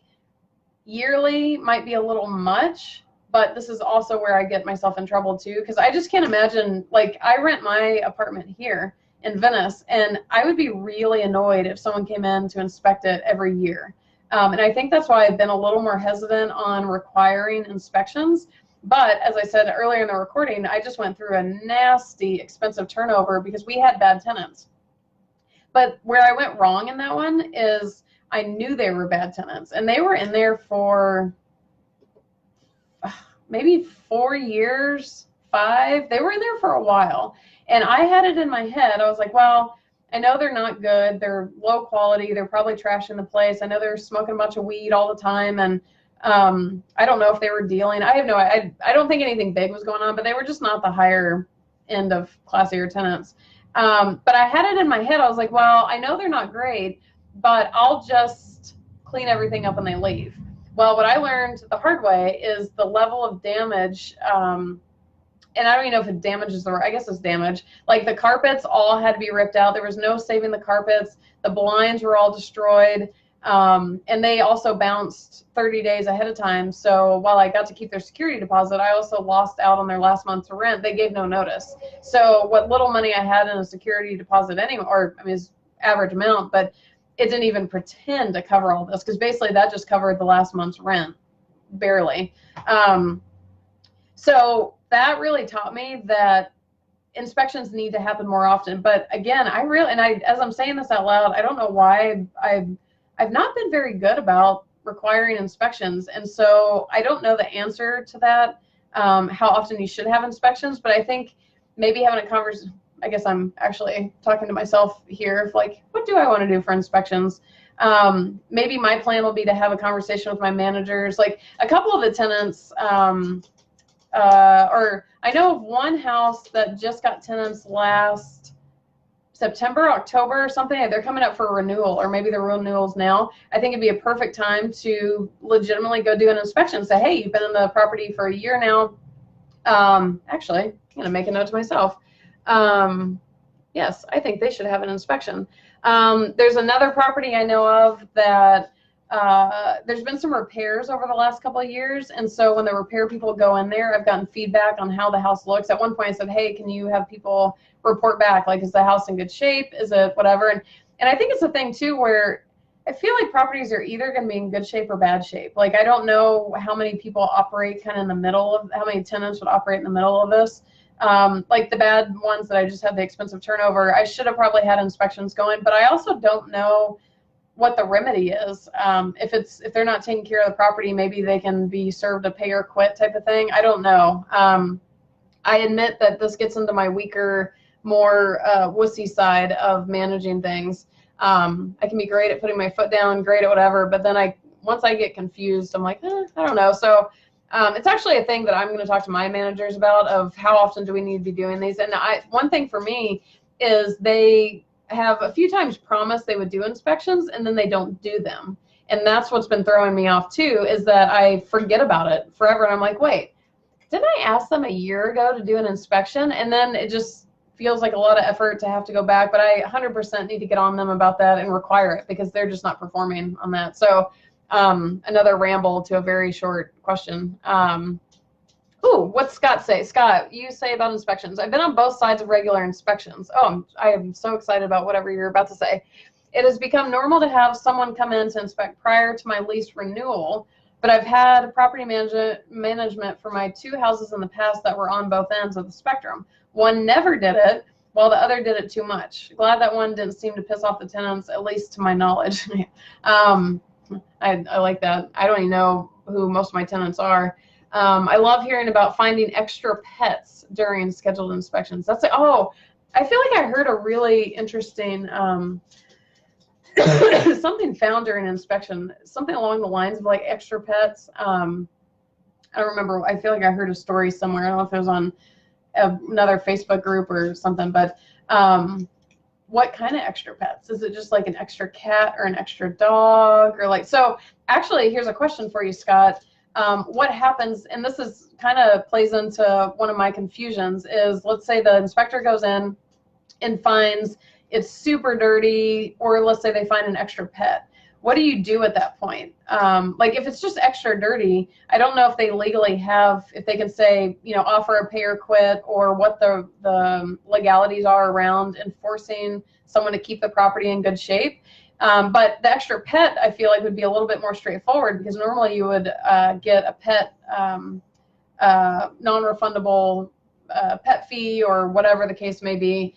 yearly might be a little much, but this is also where I get myself in trouble too, because I just can't imagine, like, I rent my apartment here in Venice, and I would be really annoyed if someone came in to inspect it every year. And I think that's why I've been a little more hesitant on requiring inspections. But as I said earlier in the recording, I just went through a nasty, expensive turnover because we had bad tenants. But where I went wrong in that one is I knew they were bad tenants, and they were in there for maybe 4 years, 5. They were in there for a while, and I had it in my head. I was like, well, I know they're not good. They're low quality. They're probably trashing the place. I know they're smoking a bunch of weed all the time, and I don't know if they were dealing. I don't think anything big was going on, but they were just not the higher end of classier tenants. But I had it in my head. I was like, well, I know they're not great, but I'll just clean everything up when they leave. Well, what I learned the hard way is the level of damage, and I don't even know if it damages the, I guess it's damage. Like the carpets all had to be ripped out. There was no saving the carpets. The blinds were all destroyed. And they also bounced 30 days ahead of time. So while I got to keep their security deposit, I also lost out on their last month's rent. They gave no notice. So what little money I had in a security deposit anyway, or I mean, it's average amount, but it didn't even pretend to cover all this, because basically that just covered the last month's rent. barely. So that really taught me that inspections need to happen more often. But again, as I'm saying this out loud, I don't know why I've not been very good about requiring inspections. And so I don't know the answer to that, how often you should have inspections, but I think maybe having a conversation, I guess I'm actually talking to myself here, like, what do I want to do for inspections? Maybe my plan will be to have a conversation with my managers. Like a couple of the tenants, or I know of one house that just got tenants last September, October or something. They're coming up for a renewal, or maybe the renewals now. I think it'd be a perfect time to legitimately go do an inspection. Say, hey, you've been in the property for a year now. Actually, I'm gonna make a note to myself. Yes, I think they should have an inspection. There's another property I know of that there's been some repairs over the last couple of years, and so when the repair people go in there, I've gotten feedback on how the house looks. At one point I said, hey, can you have people report back, like, is the house in good shape, is it whatever? And I think it's a thing too where I feel like properties are either going to be in good shape or bad shape. Like, I don't know how many people operate kind of in the middle of, how many tenants would operate in the middle of this. Like the bad ones that I just had the expensive turnover, I should have probably had inspections going, but I also don't know what the remedy is. If they're not taking care of the property, maybe they can be served a pay or quit type of thing. I don't know. I admit that this gets into my weaker, more wussy side of managing things. I can be great at putting my foot down, great at whatever, but then once I get confused, I'm like, I don't know. So it's actually a thing that I'm going to talk to my managers about, of how often do we need to be doing these. And one thing for me is they have a few times promised they would do inspections and then they don't do them. And that's what's been throwing me off too, is that I forget about it forever. And I'm like, wait, didn't I ask them a year ago to do an inspection? And then it just feels like a lot of effort to have to go back. But I 100% need to get on them about that and require it, because they're just not performing on that. So another ramble to a very short question. What's Scott say? Scott, you say about inspections. I've been on both sides of regular inspections. Oh, I am so excited about whatever you're about to say. It has become normal to have someone come in to inspect prior to my lease renewal, but I've had property management for my two houses in the past that were on both ends of the spectrum. One never did it, while the other did it too much. Glad that one didn't seem to piss off the tenants, at least to my knowledge. I like that. I don't even know who most of my tenants are. I love hearing about finding extra pets during scheduled inspections. That's like, oh, I feel like I heard a really interesting something found during an inspection, something along the lines of like extra pets. I don't remember. I feel like I heard a story somewhere. I don't know if it was on another Facebook group or something, but what kind of extra pets? Is it just like an extra cat or an extra dog, or like, so actually here's a question for you, Scott. What happens, and this is kind of plays into one of my confusions, is let's say the inspector goes in and finds it's super dirty, or let's say they find an extra pet. What do you do at that point? Like if it's just extra dirty, I don't know if they legally have, if they can say, you know, offer a pay or quit, or what the legalities are around enforcing someone to keep the property in good shape. But the extra pet, I feel like, would be a little bit more straightforward, because normally you would get a pet non-refundable pet fee, or whatever the case may be,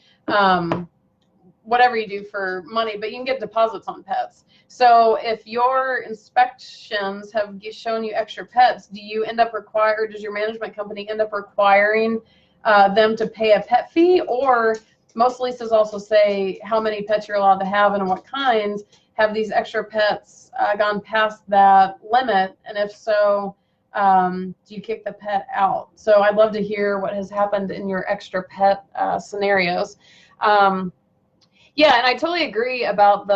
whatever you do for money, but you can get deposits on pets. So if your inspections have shown you extra pets, do you end up or does your management company end up requiring them to pay a pet fee? Or most leases also say how many pets you're allowed to have and what kinds. Have these extra pets gone past that limit? And if so, do you kick the pet out? So I'd love to hear what has happened in your extra pet scenarios. Yeah, and I totally agree about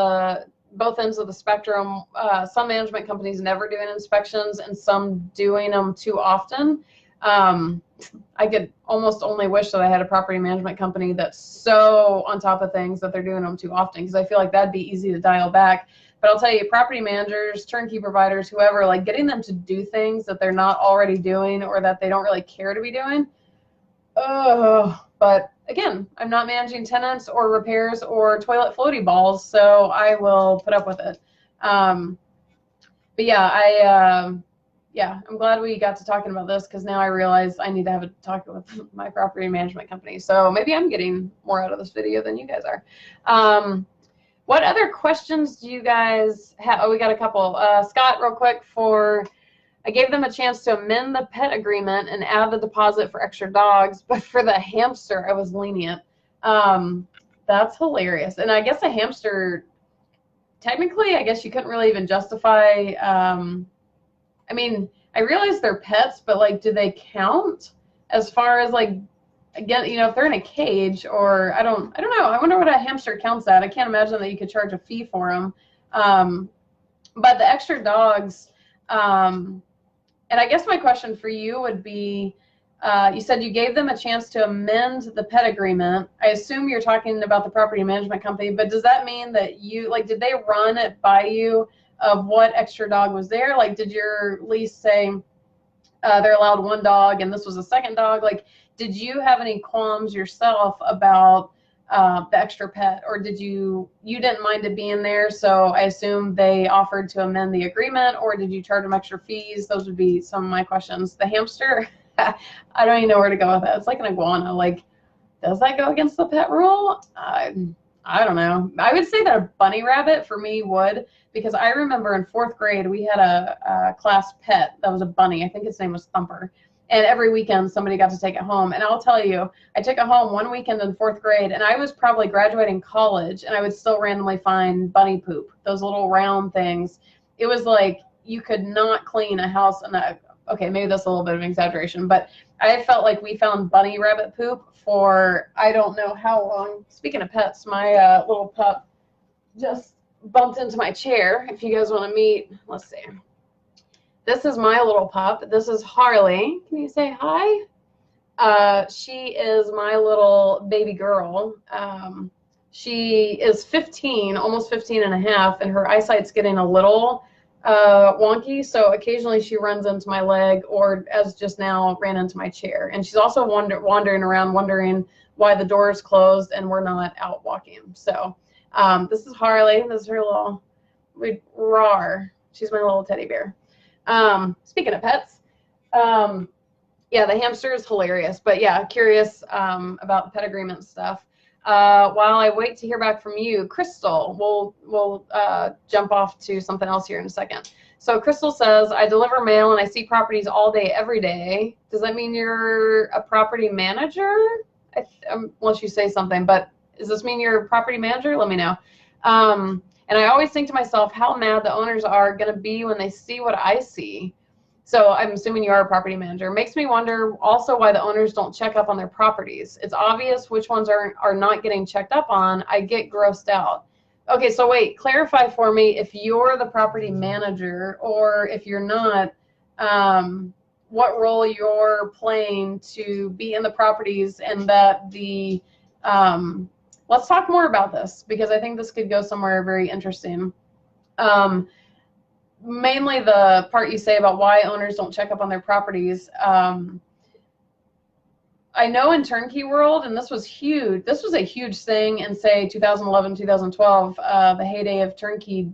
both ends of the spectrum. Some management companies never doing inspections, and some doing them too often. I could almost only wish that I had a property management company that's so on top of things that they're doing them too often, because I feel like that'd be easy to dial back. But I'll tell you, property managers, turnkey providers, whoever, like getting them to do things that they're not already doing, or that they don't really care to be doing. But again, I'm not managing tenants or repairs or toilet floaty balls, so I will put up with it. But yeah, yeah, I'm glad we got to talking about this, because now I realize I need to have a talk with my property management company. So maybe I'm getting more out of this video than you guys are. What other questions do you guys have? Oh, we got a couple. Scott, real quick, I gave them a chance to amend the pet agreement and add the deposit for extra dogs, but for the hamster, I was lenient. That's hilarious. And I guess a hamster, technically, I guess you couldn't really even justify. I mean, I realize they're pets, but like, do they count as far as like, again, you know, if they're in a cage, or I don't know. I wonder what a hamster counts at. I can't imagine that you could charge a fee for them. But the extra dogs, and I guess my question for you would be, you said you gave them a chance to amend the pet agreement. I assume you're talking about the property management company, but does that mean that you, like, did they run it by you of what extra dog was there? Like, did your lease say they're allowed one dog and this was a second dog? Like, did you have any qualms yourself about the extra pet, or did you didn't mind it being there, so I assume they offered to amend the agreement, or did you charge them extra fees? Those would be some of my questions. The hamster, I don't even know where to go with that. It's like an iguana. Like, does that go against the pet rule? I don't know. I would say that a bunny rabbit for me would, because I remember in 4th grade we had a class pet that was a bunny. I think its name was Thumper. And every weekend somebody got to take it home. And I'll tell you, I took it home one weekend in 4th grade, and I was probably graduating college, and I would still randomly find bunny poop, those little round things. It was like you could not clean a house. And okay, maybe that's a little bit of an exaggeration, but I felt like we found bunny rabbit poop for I don't know how long. Speaking of pets, my little pup just bumped into my chair. If you guys want to meet, let's see. This is my little pup. This is Harley. Can you say hi? She is my little baby girl. She is 15, almost 15 and a half, and her eyesight's getting a little wonky, so occasionally she runs into my leg, or as just now, ran into my chair. And she's also wandering around, wondering why the door is closed and we're not out walking. So this is Harley. This is her little BRRRR. She's my little teddy bear. Speaking of pets, yeah, the hamster is hilarious, but yeah, curious about the pet agreement stuff. While I wait to hear back from you, Crystal, we'll jump off to something else here in a second. So Crystal says, I deliver mail and I see properties all day, every day. Does that mean you're a property manager? Unless you say something, but does this mean you're a property manager? Let me know. And I always think to myself how mad the owners are going to be when they see what I see. So I'm assuming you are a property manager. Makes me wonder also why the owners don't check up on their properties. It's obvious which ones are not getting checked up on. I get grossed out. Okay, so wait, clarify for me if you're the property manager, or if you're not, what role you're playing to be in the properties, and that the let's talk more about this, because I think this could go somewhere very interesting. Mainly the part you say about why owners don't check up on their properties. I know in turnkey world, and this was huge, this was a huge thing in, say, 2011, 2012, the heyday of turnkey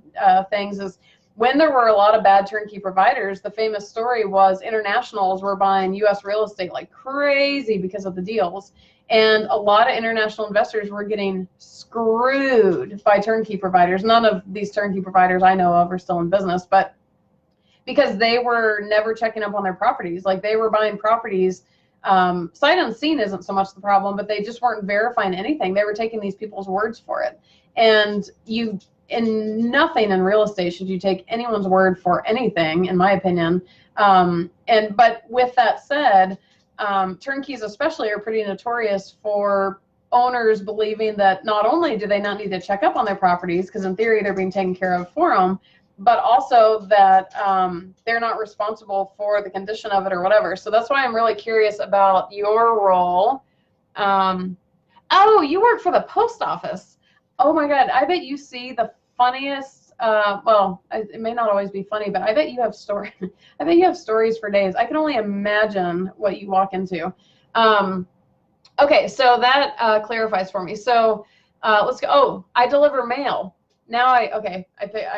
things, is when there were a lot of bad turnkey providers. The famous story was internationals were buying U.S. real estate like crazy because of the deals. And a lot of international investors were getting screwed by turnkey providers. None of these turnkey providers I know of are still in business, but because they were never checking up on their properties. Like, they were buying properties, sight unseen isn't so much the problem, but they just weren't verifying anything. They were taking these people's words for it. And in nothing in real estate should you take anyone's word for anything, in my opinion. But with that said, turnkeys especially are pretty notorious for owners believing that not only do they not need to check up on their properties, because in theory they're being taken care of for them, but also that they're not responsible for the condition of it or whatever. So that's why I'm really curious about your role. Oh, you work for the post office. Oh my God, I bet you see the funniest, well, it may not always be funny, but I bet you have stories. I bet you have stories for days. I can only imagine what you walk into. Okay, so that clarifies for me. So let's go. Oh, I deliver mail. Now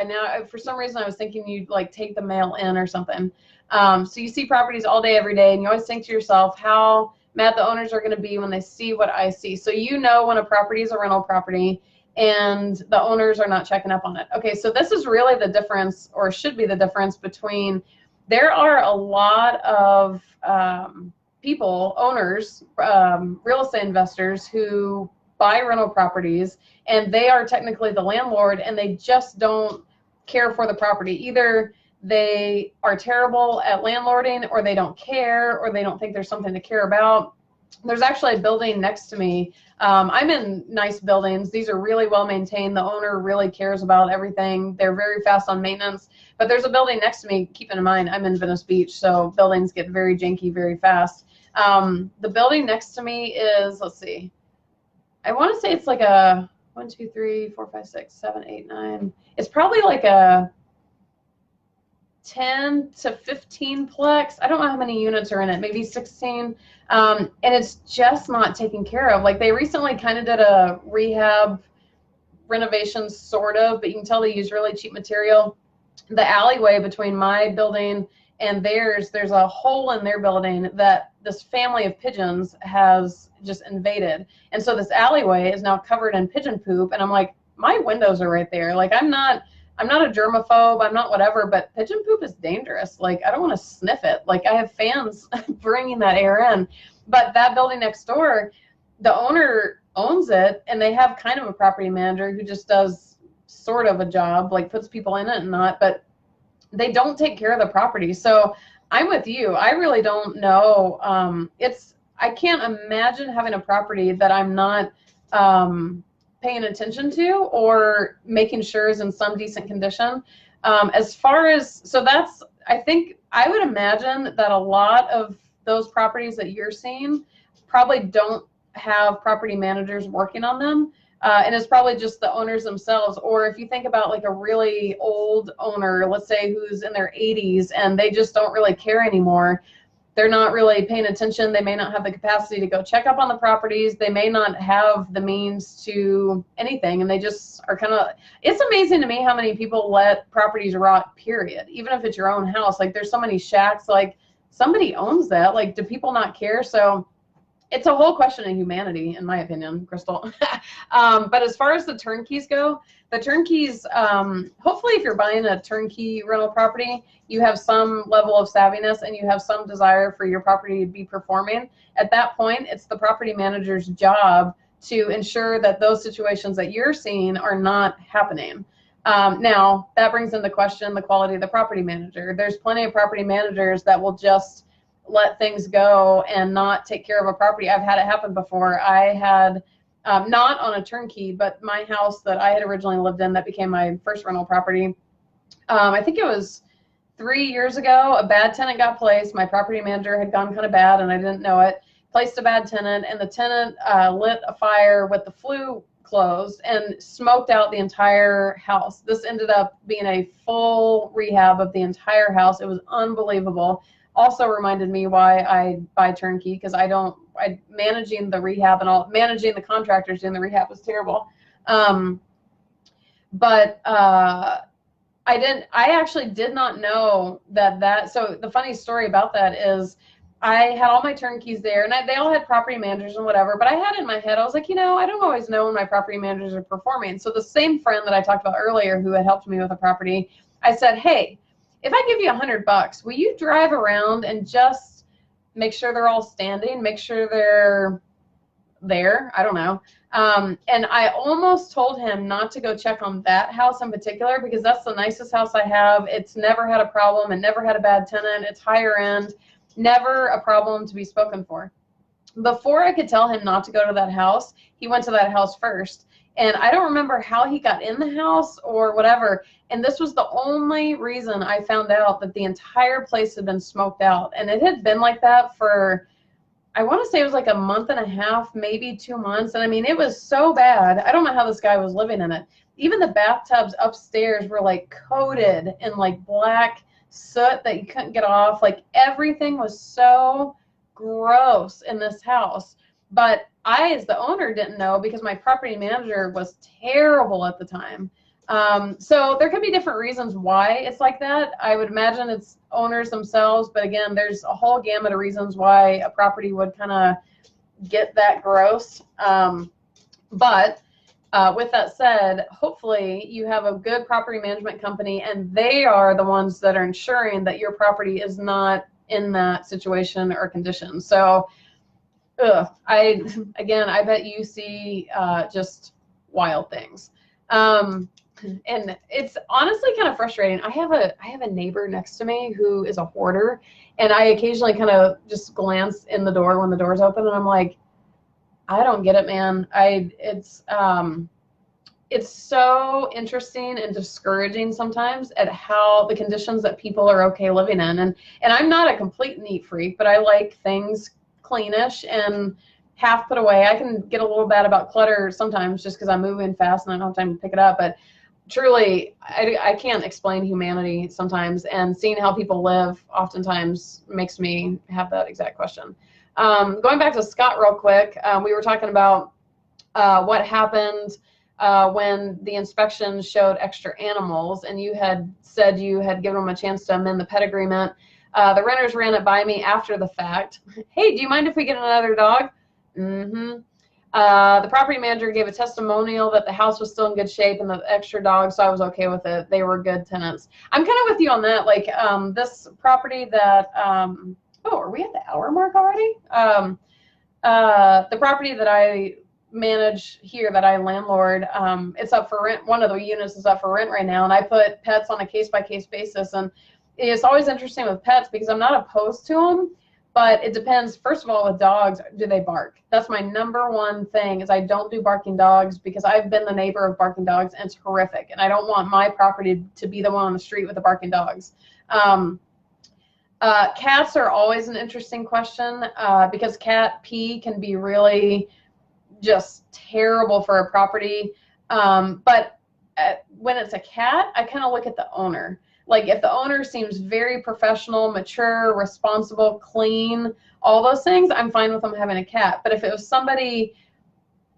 now for some reason I was thinking you'd like take the mail in or something. So you see properties all day, every day, and you always think to yourself how mad the owners are going to be when they see what I see. So you know when a property is a rental property and the owners are not checking up on it. Okay, so this is really the difference, or should be the difference, between there are a lot of people, owners, real estate investors who buy rental properties, and they are technically the landlord, and they just don't care for the property. Either they are terrible at landlording, or they don't care, or they don't think there's something to care about. There's actually a building next to me. I'm in nice buildings. These are really well maintained. The owner really cares about everything. They're very fast on maintenance. But there's a building next to me. Keep in mind, I'm in Venice Beach, so buildings get very janky very fast. The building next to me is, let's see, I want to say it's like a 1, 2, 3, 4, 5, 6, 7, 8, 9. It's probably like a 10 to 15 plex. I don't know how many units are in it, maybe 16. And it's just not taken care of. Like, they recently kind of did a rehab renovation, sort of, but you can tell they use really cheap material. The alleyway between my building and theirs, there's a hole in their building that this family of pigeons has just invaded. And so this alleyway is now covered in pigeon poop. And I'm like, my windows are right there. Like, I'm not a germaphobe, I'm not whatever, but pigeon poop is dangerous. Like, I don't want to sniff it. Like, I have fans bringing that air in. But that building next door, the owner owns it, and they have kind of a property manager who just does sort of a job, like puts people in it and not, but they don't take care of the property. So I'm with you. I really don't know. I can't imagine having a property that I'm not paying attention to or making sure is in some decent condition. As far as, so that's, I think, I would imagine that a lot of those properties that you're seeing probably don't have property managers working on them. And it's probably just the owners themselves. Or if you think about like a really old owner, let's say who's in their 80s and they just don't really care anymore. They're not really paying attention. They may not have the capacity to go check up on the properties. They may not have the means to anything. And they just are kind of, it's amazing to me how many people let properties rot, period. Even if it's your own house. Like, there's so many shacks, like somebody owns that. Like, do people not care? So it's a whole question of humanity, in my opinion, Crystal. But as far as the turnkeys go, the turnkeys, hopefully if you're buying a turnkey rental property, you have some level of savviness and you have some desire for your property to be performing. At that point, it's the property manager's job to ensure that those situations that you're seeing are not happening. Now, that brings into question the quality of the property manager. There's plenty of property managers that will just let things go and not take care of a property. I've had it happen before. I had, not on a turnkey, but my house that I had originally lived in that became my first rental property. I think it was 3 years ago, a bad tenant got placed. My property manager had gone kind of bad and I didn't know it. Placed a bad tenant, and the tenant lit a fire with the flue closed and smoked out the entire house. This ended up being a full rehab of the entire house. It was unbelievable. Also reminded me why I buy turnkey, because managing the rehab and all, managing the contractors doing the rehab was terrible. I actually did not know that, so the funny story about that is I had all my turnkeys there, and they all had property managers and whatever, but I had in my head, I was like, I don't always know when my property managers are performing. So the same friend that I talked about earlier who had helped me with a property, I said, hey, if I give you $100, will you drive around and just make sure they're all standing, make sure they're there? I don't know. And I almost told him not to go check on that house in particular, because that's the nicest house I have. It's never had a problem. It never had a bad tenant. It's higher end, never a problem to be spoken for. Before I could tell him not to go to that house, he went to that house first. And I don't remember how he got in the house or whatever. And this was the only reason I found out that the entire place had been smoked out. And it had been like that for, I want to say it was like a month and a half, maybe 2 months. And I mean, it was so bad. I don't know how this guy was living in it. Even the bathtubs upstairs were like coated in like black soot that you couldn't get off. Like, everything was so gross in this house. But I, as the owner, didn't know because my property manager was terrible at the time. So there could be different reasons why it's like that. I would imagine it's owners themselves, but again, there's a whole gamut of reasons why a property would kind of get that gross. But with that said, hopefully you have a good property management company, and they are the ones that are ensuring that your property is not in that situation or condition. So, I bet you see just wild things. And it's honestly kind of frustrating. I have a neighbor next to me who is a hoarder, and I occasionally kind of just glance in the door when the door's open, and I'm like, I don't get it, man. It's so interesting and discouraging sometimes at how the conditions that people are okay living in. And I'm not a complete neat freak, but I like things cleanish and half put away. I can get a little bad about clutter sometimes just because I'm moving fast and I don't have time to pick it up. But truly, I can't explain humanity sometimes, and seeing how people live oftentimes makes me have that exact question. Going back to Scott real quick, we were talking about what happened when the inspection showed extra animals, and you had said you had given them a chance to amend the pet agreement. The renters ran it by me after the fact. Hey, do you mind if we get another dog? Mm-hmm. The property manager gave a testimonial that the house was still in good shape and the extra dogs, so I was okay with it. They were good tenants. I'm kind of with you on that. Like this property that, oh, are we at the hour mark already? The property that I manage here, that I landlord, it's up for rent. One of the units is up for rent right now, and I put pets on a case-by-case basis. And it's always interesting with pets because I'm not opposed to them, but it depends. First of all, with dogs, do they bark? That's my number one thing, is I don't do barking dogs, because I've been the neighbor of barking dogs, and it's horrific, and I don't want my property to be the one on the street with the barking dogs. Cats are always an interesting question, because cat pee can be really just terrible for a property. But when it's a cat, I kind of look at the owner. Like if the owner seems very professional, mature, responsible, clean, all those things, I'm fine with them having a cat. But if it was somebody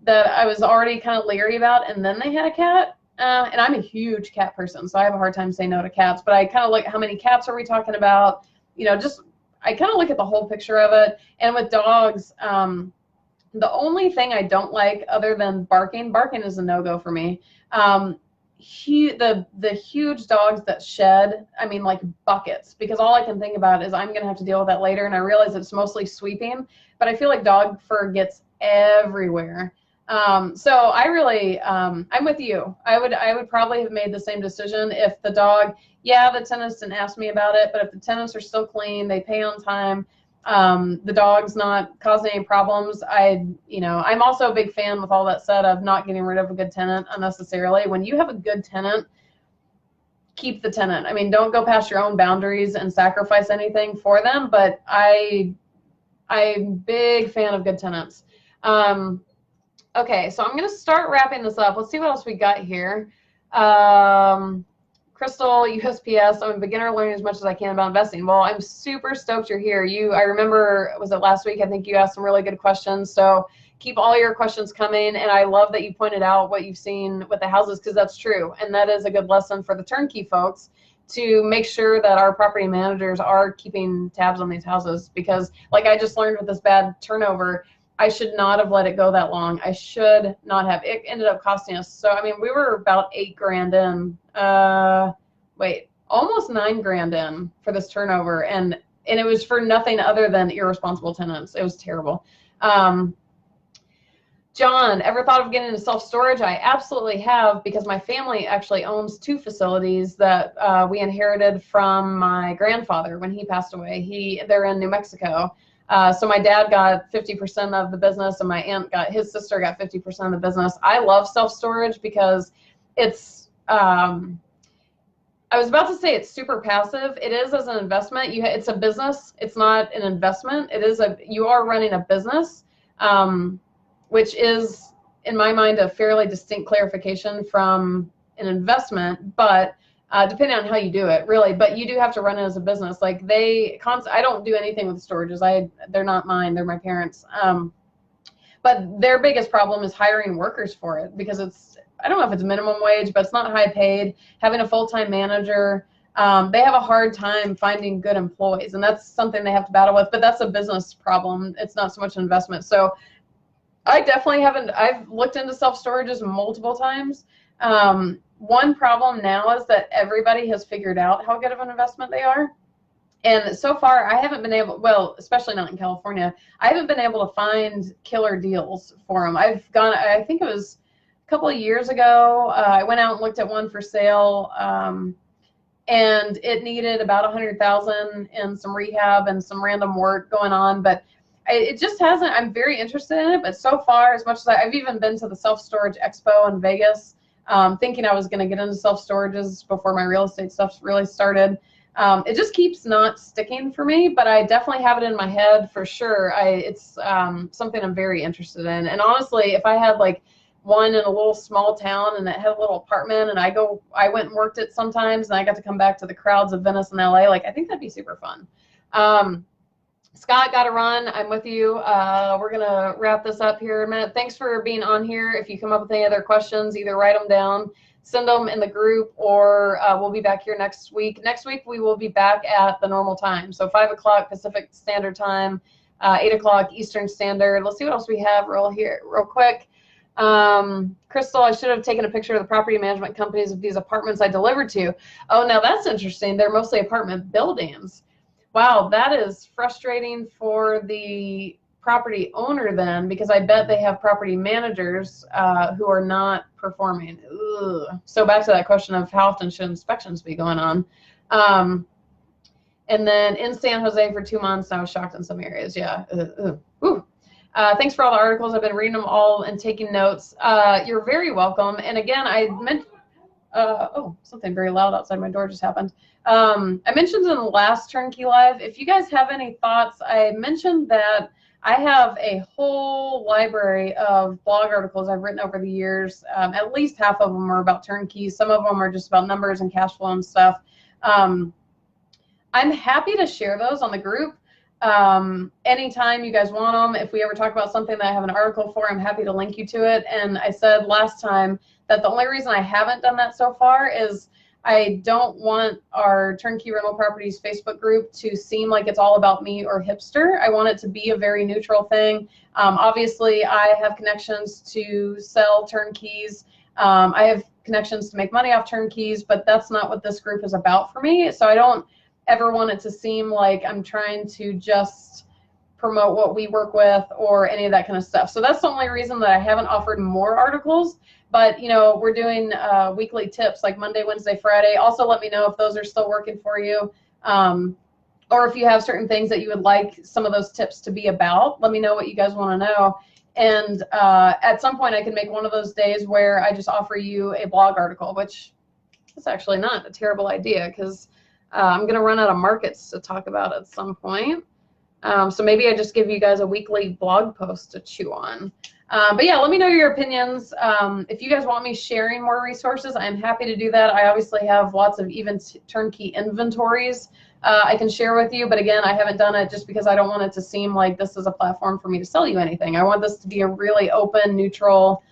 that I was already kind of leery about and then they had a cat, and I'm a huge cat person, so I have a hard time saying no to cats, but I kind of look at how many cats are we talking about, just I kind of look at the whole picture of it. And with dogs, the only thing I don't like other than barking is a no-go for me. The huge dogs that shed, I mean like buckets, because all I can think about is I'm going to have to deal with that later, and I realize it's mostly sweeping, but I feel like dog fur gets everywhere. So I really, I'm with you. I would probably have made the same decision if the dog, the tenants didn't ask me about it, but if the tenants are still clean, they pay on time, the dog's not causing any problems, I'm also a big fan, with all that said, of not getting rid of a good tenant unnecessarily. When you have a good tenant, keep the tenant. I mean, don't go past your own boundaries and sacrifice anything for them, but I'm a big fan of good tenants. Okay, so I'm going to start wrapping this up. Let's see what else we got here. Crystal, USPS, I'm a beginner, learning as much as I can about investing. Well, I'm super stoked you're here. I remember, was it last week? I think you asked some really good questions. So keep all your questions coming. And I love that you pointed out what you've seen with the houses, because that's true. And that is a good lesson for the turnkey folks, to make sure that our property managers are keeping tabs on these houses. Because like I just learned with this bad turnover, I should not have let it go that long. I should not have. It ended up costing us. So, I mean, we were about $8,000 in. Almost $9,000 in for this turnover. And it was for nothing other than irresponsible tenants. It was terrible. John, ever thought of getting into self-storage? I absolutely have, because my family actually owns 2 facilities that we inherited from my grandfather when he passed away. They're in New Mexico. So my dad got 50% of the business, and his sister got 50% of the business. I love self-storage because it's, I was about to say it's super passive. It is as an investment. It's a business. It's not an investment. You are running a business, which is, in my mind, a fairly distinct clarification from an investment, but depending on how you do it, really. But you do have to run it as a business. Like I don't do anything with storages. They're not mine. They're my parents'. But their biggest problem is hiring workers for it, because I don't know if it's minimum wage, but it's not high paid, having a full-time manager. They have a hard time finding good employees, and that's something they have to battle with, but that's a business problem. It's not so much an investment. So I definitely haven't, I've looked into self-storages multiple times. One problem now is that everybody has figured out how good of an investment they are. And so far, I haven't been able, well, especially not in California, I haven't been able to find killer deals for them. I've gone, I think it was a couple of years ago, I went out and looked at one for sale, and it needed about 100,000 and some rehab and some random work going on, but it just hasn't. I'm very interested in it, but so far, as much as I've even been to the self-storage expo in Vegas, thinking I was going to get into self-storages before my real estate stuff really started. It just keeps not sticking for me, but I definitely have it in my head for sure. It's something I'm very interested in. And honestly, if I had like one in a little small town and it had a little apartment and I went and worked it sometimes and I got to come back to the crowds of Venice and LA, like I think that'd be super fun. Scott, got to run. I'm with you. We're going to wrap this up here in a minute. Thanks for being on here. If you come up with any other questions, either write them down, send them in the group, or we'll be back here next week. Next week, we will be back at the normal time. So 5 o'clock Pacific Standard Time, 8 o'clock Eastern Standard. Let's see what else we have real quick. Crystal, I should have taken a picture of the property management companies of these apartments I delivered to. Oh, now that's interesting. They're mostly apartment buildings. Wow, that is frustrating for the property owner then, because I bet they have property managers who are not performing. Ugh. So back to that question of how often should inspections be going on. And then in San Jose for 2 months, I was shocked in some areas. Yeah. Thanks for all the articles. I've been reading them all and taking notes. You're very welcome. And again, I meant, oh, something very loud outside my door just happened. I mentioned in the last Turnkey Live, if you guys have any thoughts, I mentioned that I have a whole library of blog articles I've written over the years. At least half of them are about turnkeys. Some of them are just about numbers and cash flow and stuff. I'm happy to share those on the group. Anytime you guys want them, if we ever talk about something that I have an article for, I'm happy to link you to it. And I said last time that the only reason I haven't done that so far is I don't want our Turnkey Rental Properties Facebook group to seem like it's all about me or hipster. I want it to be a very neutral thing. Obviously, I have connections to sell turnkeys. I have connections to make money off turnkeys, but that's not what this group is about for me. So I don't ever want it to seem like I'm trying to just promote what we work with or any of that kind of stuff. So that's the only reason that I haven't offered more articles. But, you know, we're doing weekly tips like Monday, Wednesday, Friday. Also, let me know if those are still working for you. Or if you have certain things that you would like some of those tips to be about, let me know what you guys want to know. And at some point, I can make one of those days where I just offer you a blog article, which is actually not a terrible idea because I'm going to run out of markets to talk about at some point. So maybe I just give you guys a weekly blog post to chew on. But yeah, let me know your opinions. If you guys want me sharing more resources, I'm happy to do that. I obviously have lots of even turnkey inventories I can share with you. But again, I haven't done it just because I don't want it to seem like this is a platform for me to sell you anything. I want this to be a really open, neutral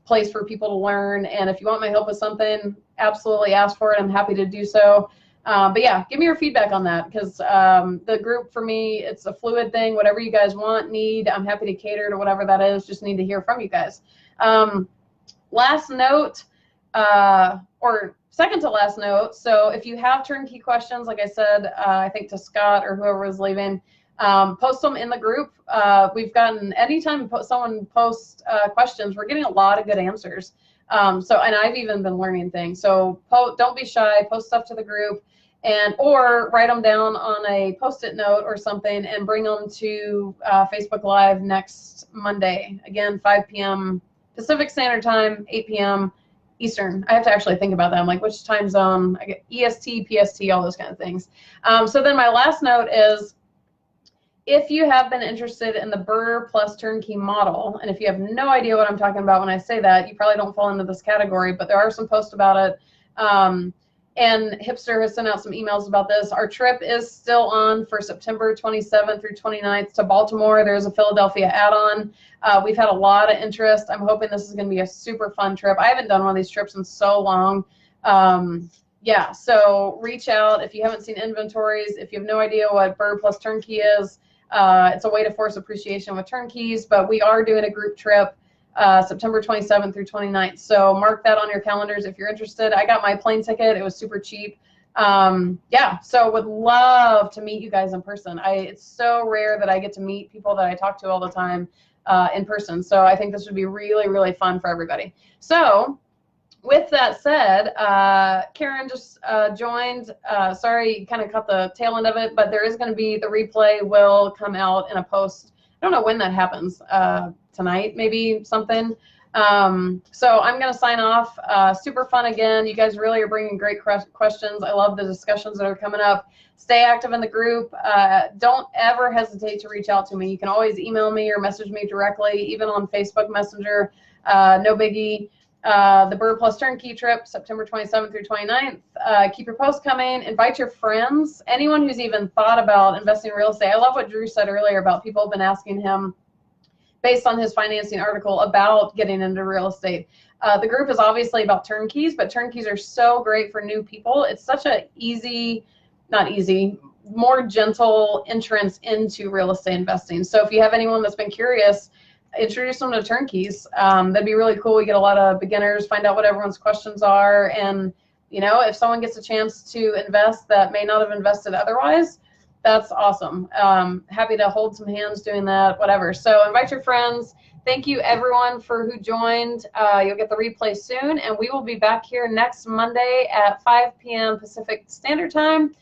place for people to learn. And if you want my help with something, absolutely ask for it. I'm happy to do so. But yeah, give me your feedback on that because the group for me, it's a fluid thing. Whatever you guys want, need, I'm happy to cater to whatever that is. Just need to hear from you guys. Last note, or second to last note. So if you have turnkey questions, like I said, I think to Scott or whoever was leaving, post them in the group. We've gotten, anytime someone posts questions, we're getting a lot of good answers. And I've even been learning things. So don't be shy, post stuff to the group or write them down on a Post-it note or something and bring them to Facebook Live next Monday. Again, 5 p.m. Pacific Standard Time, 8 p.m. Eastern. I have to actually think about that. I'm like, which time zone? I get EST, PST, all those kind of things. So then my last note is, if you have been interested in the BRRRR plus turnkey model, and if you have no idea what I'm talking about when I say that, you probably don't fall into this category, but there are some posts about it. and Hipster has sent out some emails about this. Our trip is still on for September 27th through 29th to Baltimore. There's a Philadelphia add-on. We've had a lot of interest. I'm hoping this is going to be a super fun trip. I haven't done one of these trips in so long. Yeah, so reach out if you haven't seen inventories. If you have no idea what BRRRR plus Turnkey is, it's a way to force appreciation with turnkeys, but we are doing a group trip September 27th through 29th. So mark that on your calendars if you're interested. I got my plane ticket. It was super cheap. Yeah, so would love to meet you guys in person. It's so rare that I get to meet people that I talk to all the time in person. So I think this would be really, really fun for everybody. So with that said, Karen just joined. Sorry, kind of caught the tail end of it, but there is going to be, the replay will come out in a post. I don't know when that happens, tonight, maybe something. So I'm going to sign off. Super fun again. You guys really are bringing great questions. I love the discussions that are coming up. Stay active in the group. Don't ever hesitate to reach out to me. You can always email me or message me directly, even on Facebook Messenger. No biggie. The BRRRR plus Turnkey trip, September 27th through 29th. Keep your posts coming. Invite your friends. Anyone who's even thought about investing in real estate. I love what Drew said earlier about people have been asking him, based on his financing article, about getting into real estate. The group is obviously about turnkeys, but turnkeys are so great for new people. It's such a easy, not easy, more gentle entrance into real estate investing. So if you have anyone that's been curious, introduce them to turnkeys. That'd be really cool. We get a lot of beginners, find out what everyone's questions are, and you know, if someone gets a chance to invest that may not have invested otherwise, that's awesome. Happy to hold some hands doing that, whatever. So invite your friends. Thank you everyone for who joined. You'll get the replay soon, and we will be back here next Monday at 5 p.m. Pacific Standard Time,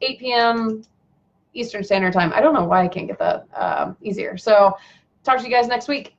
8 p.m. Eastern Standard Time. I don't know why I can't get that easier. So talk to you guys next week.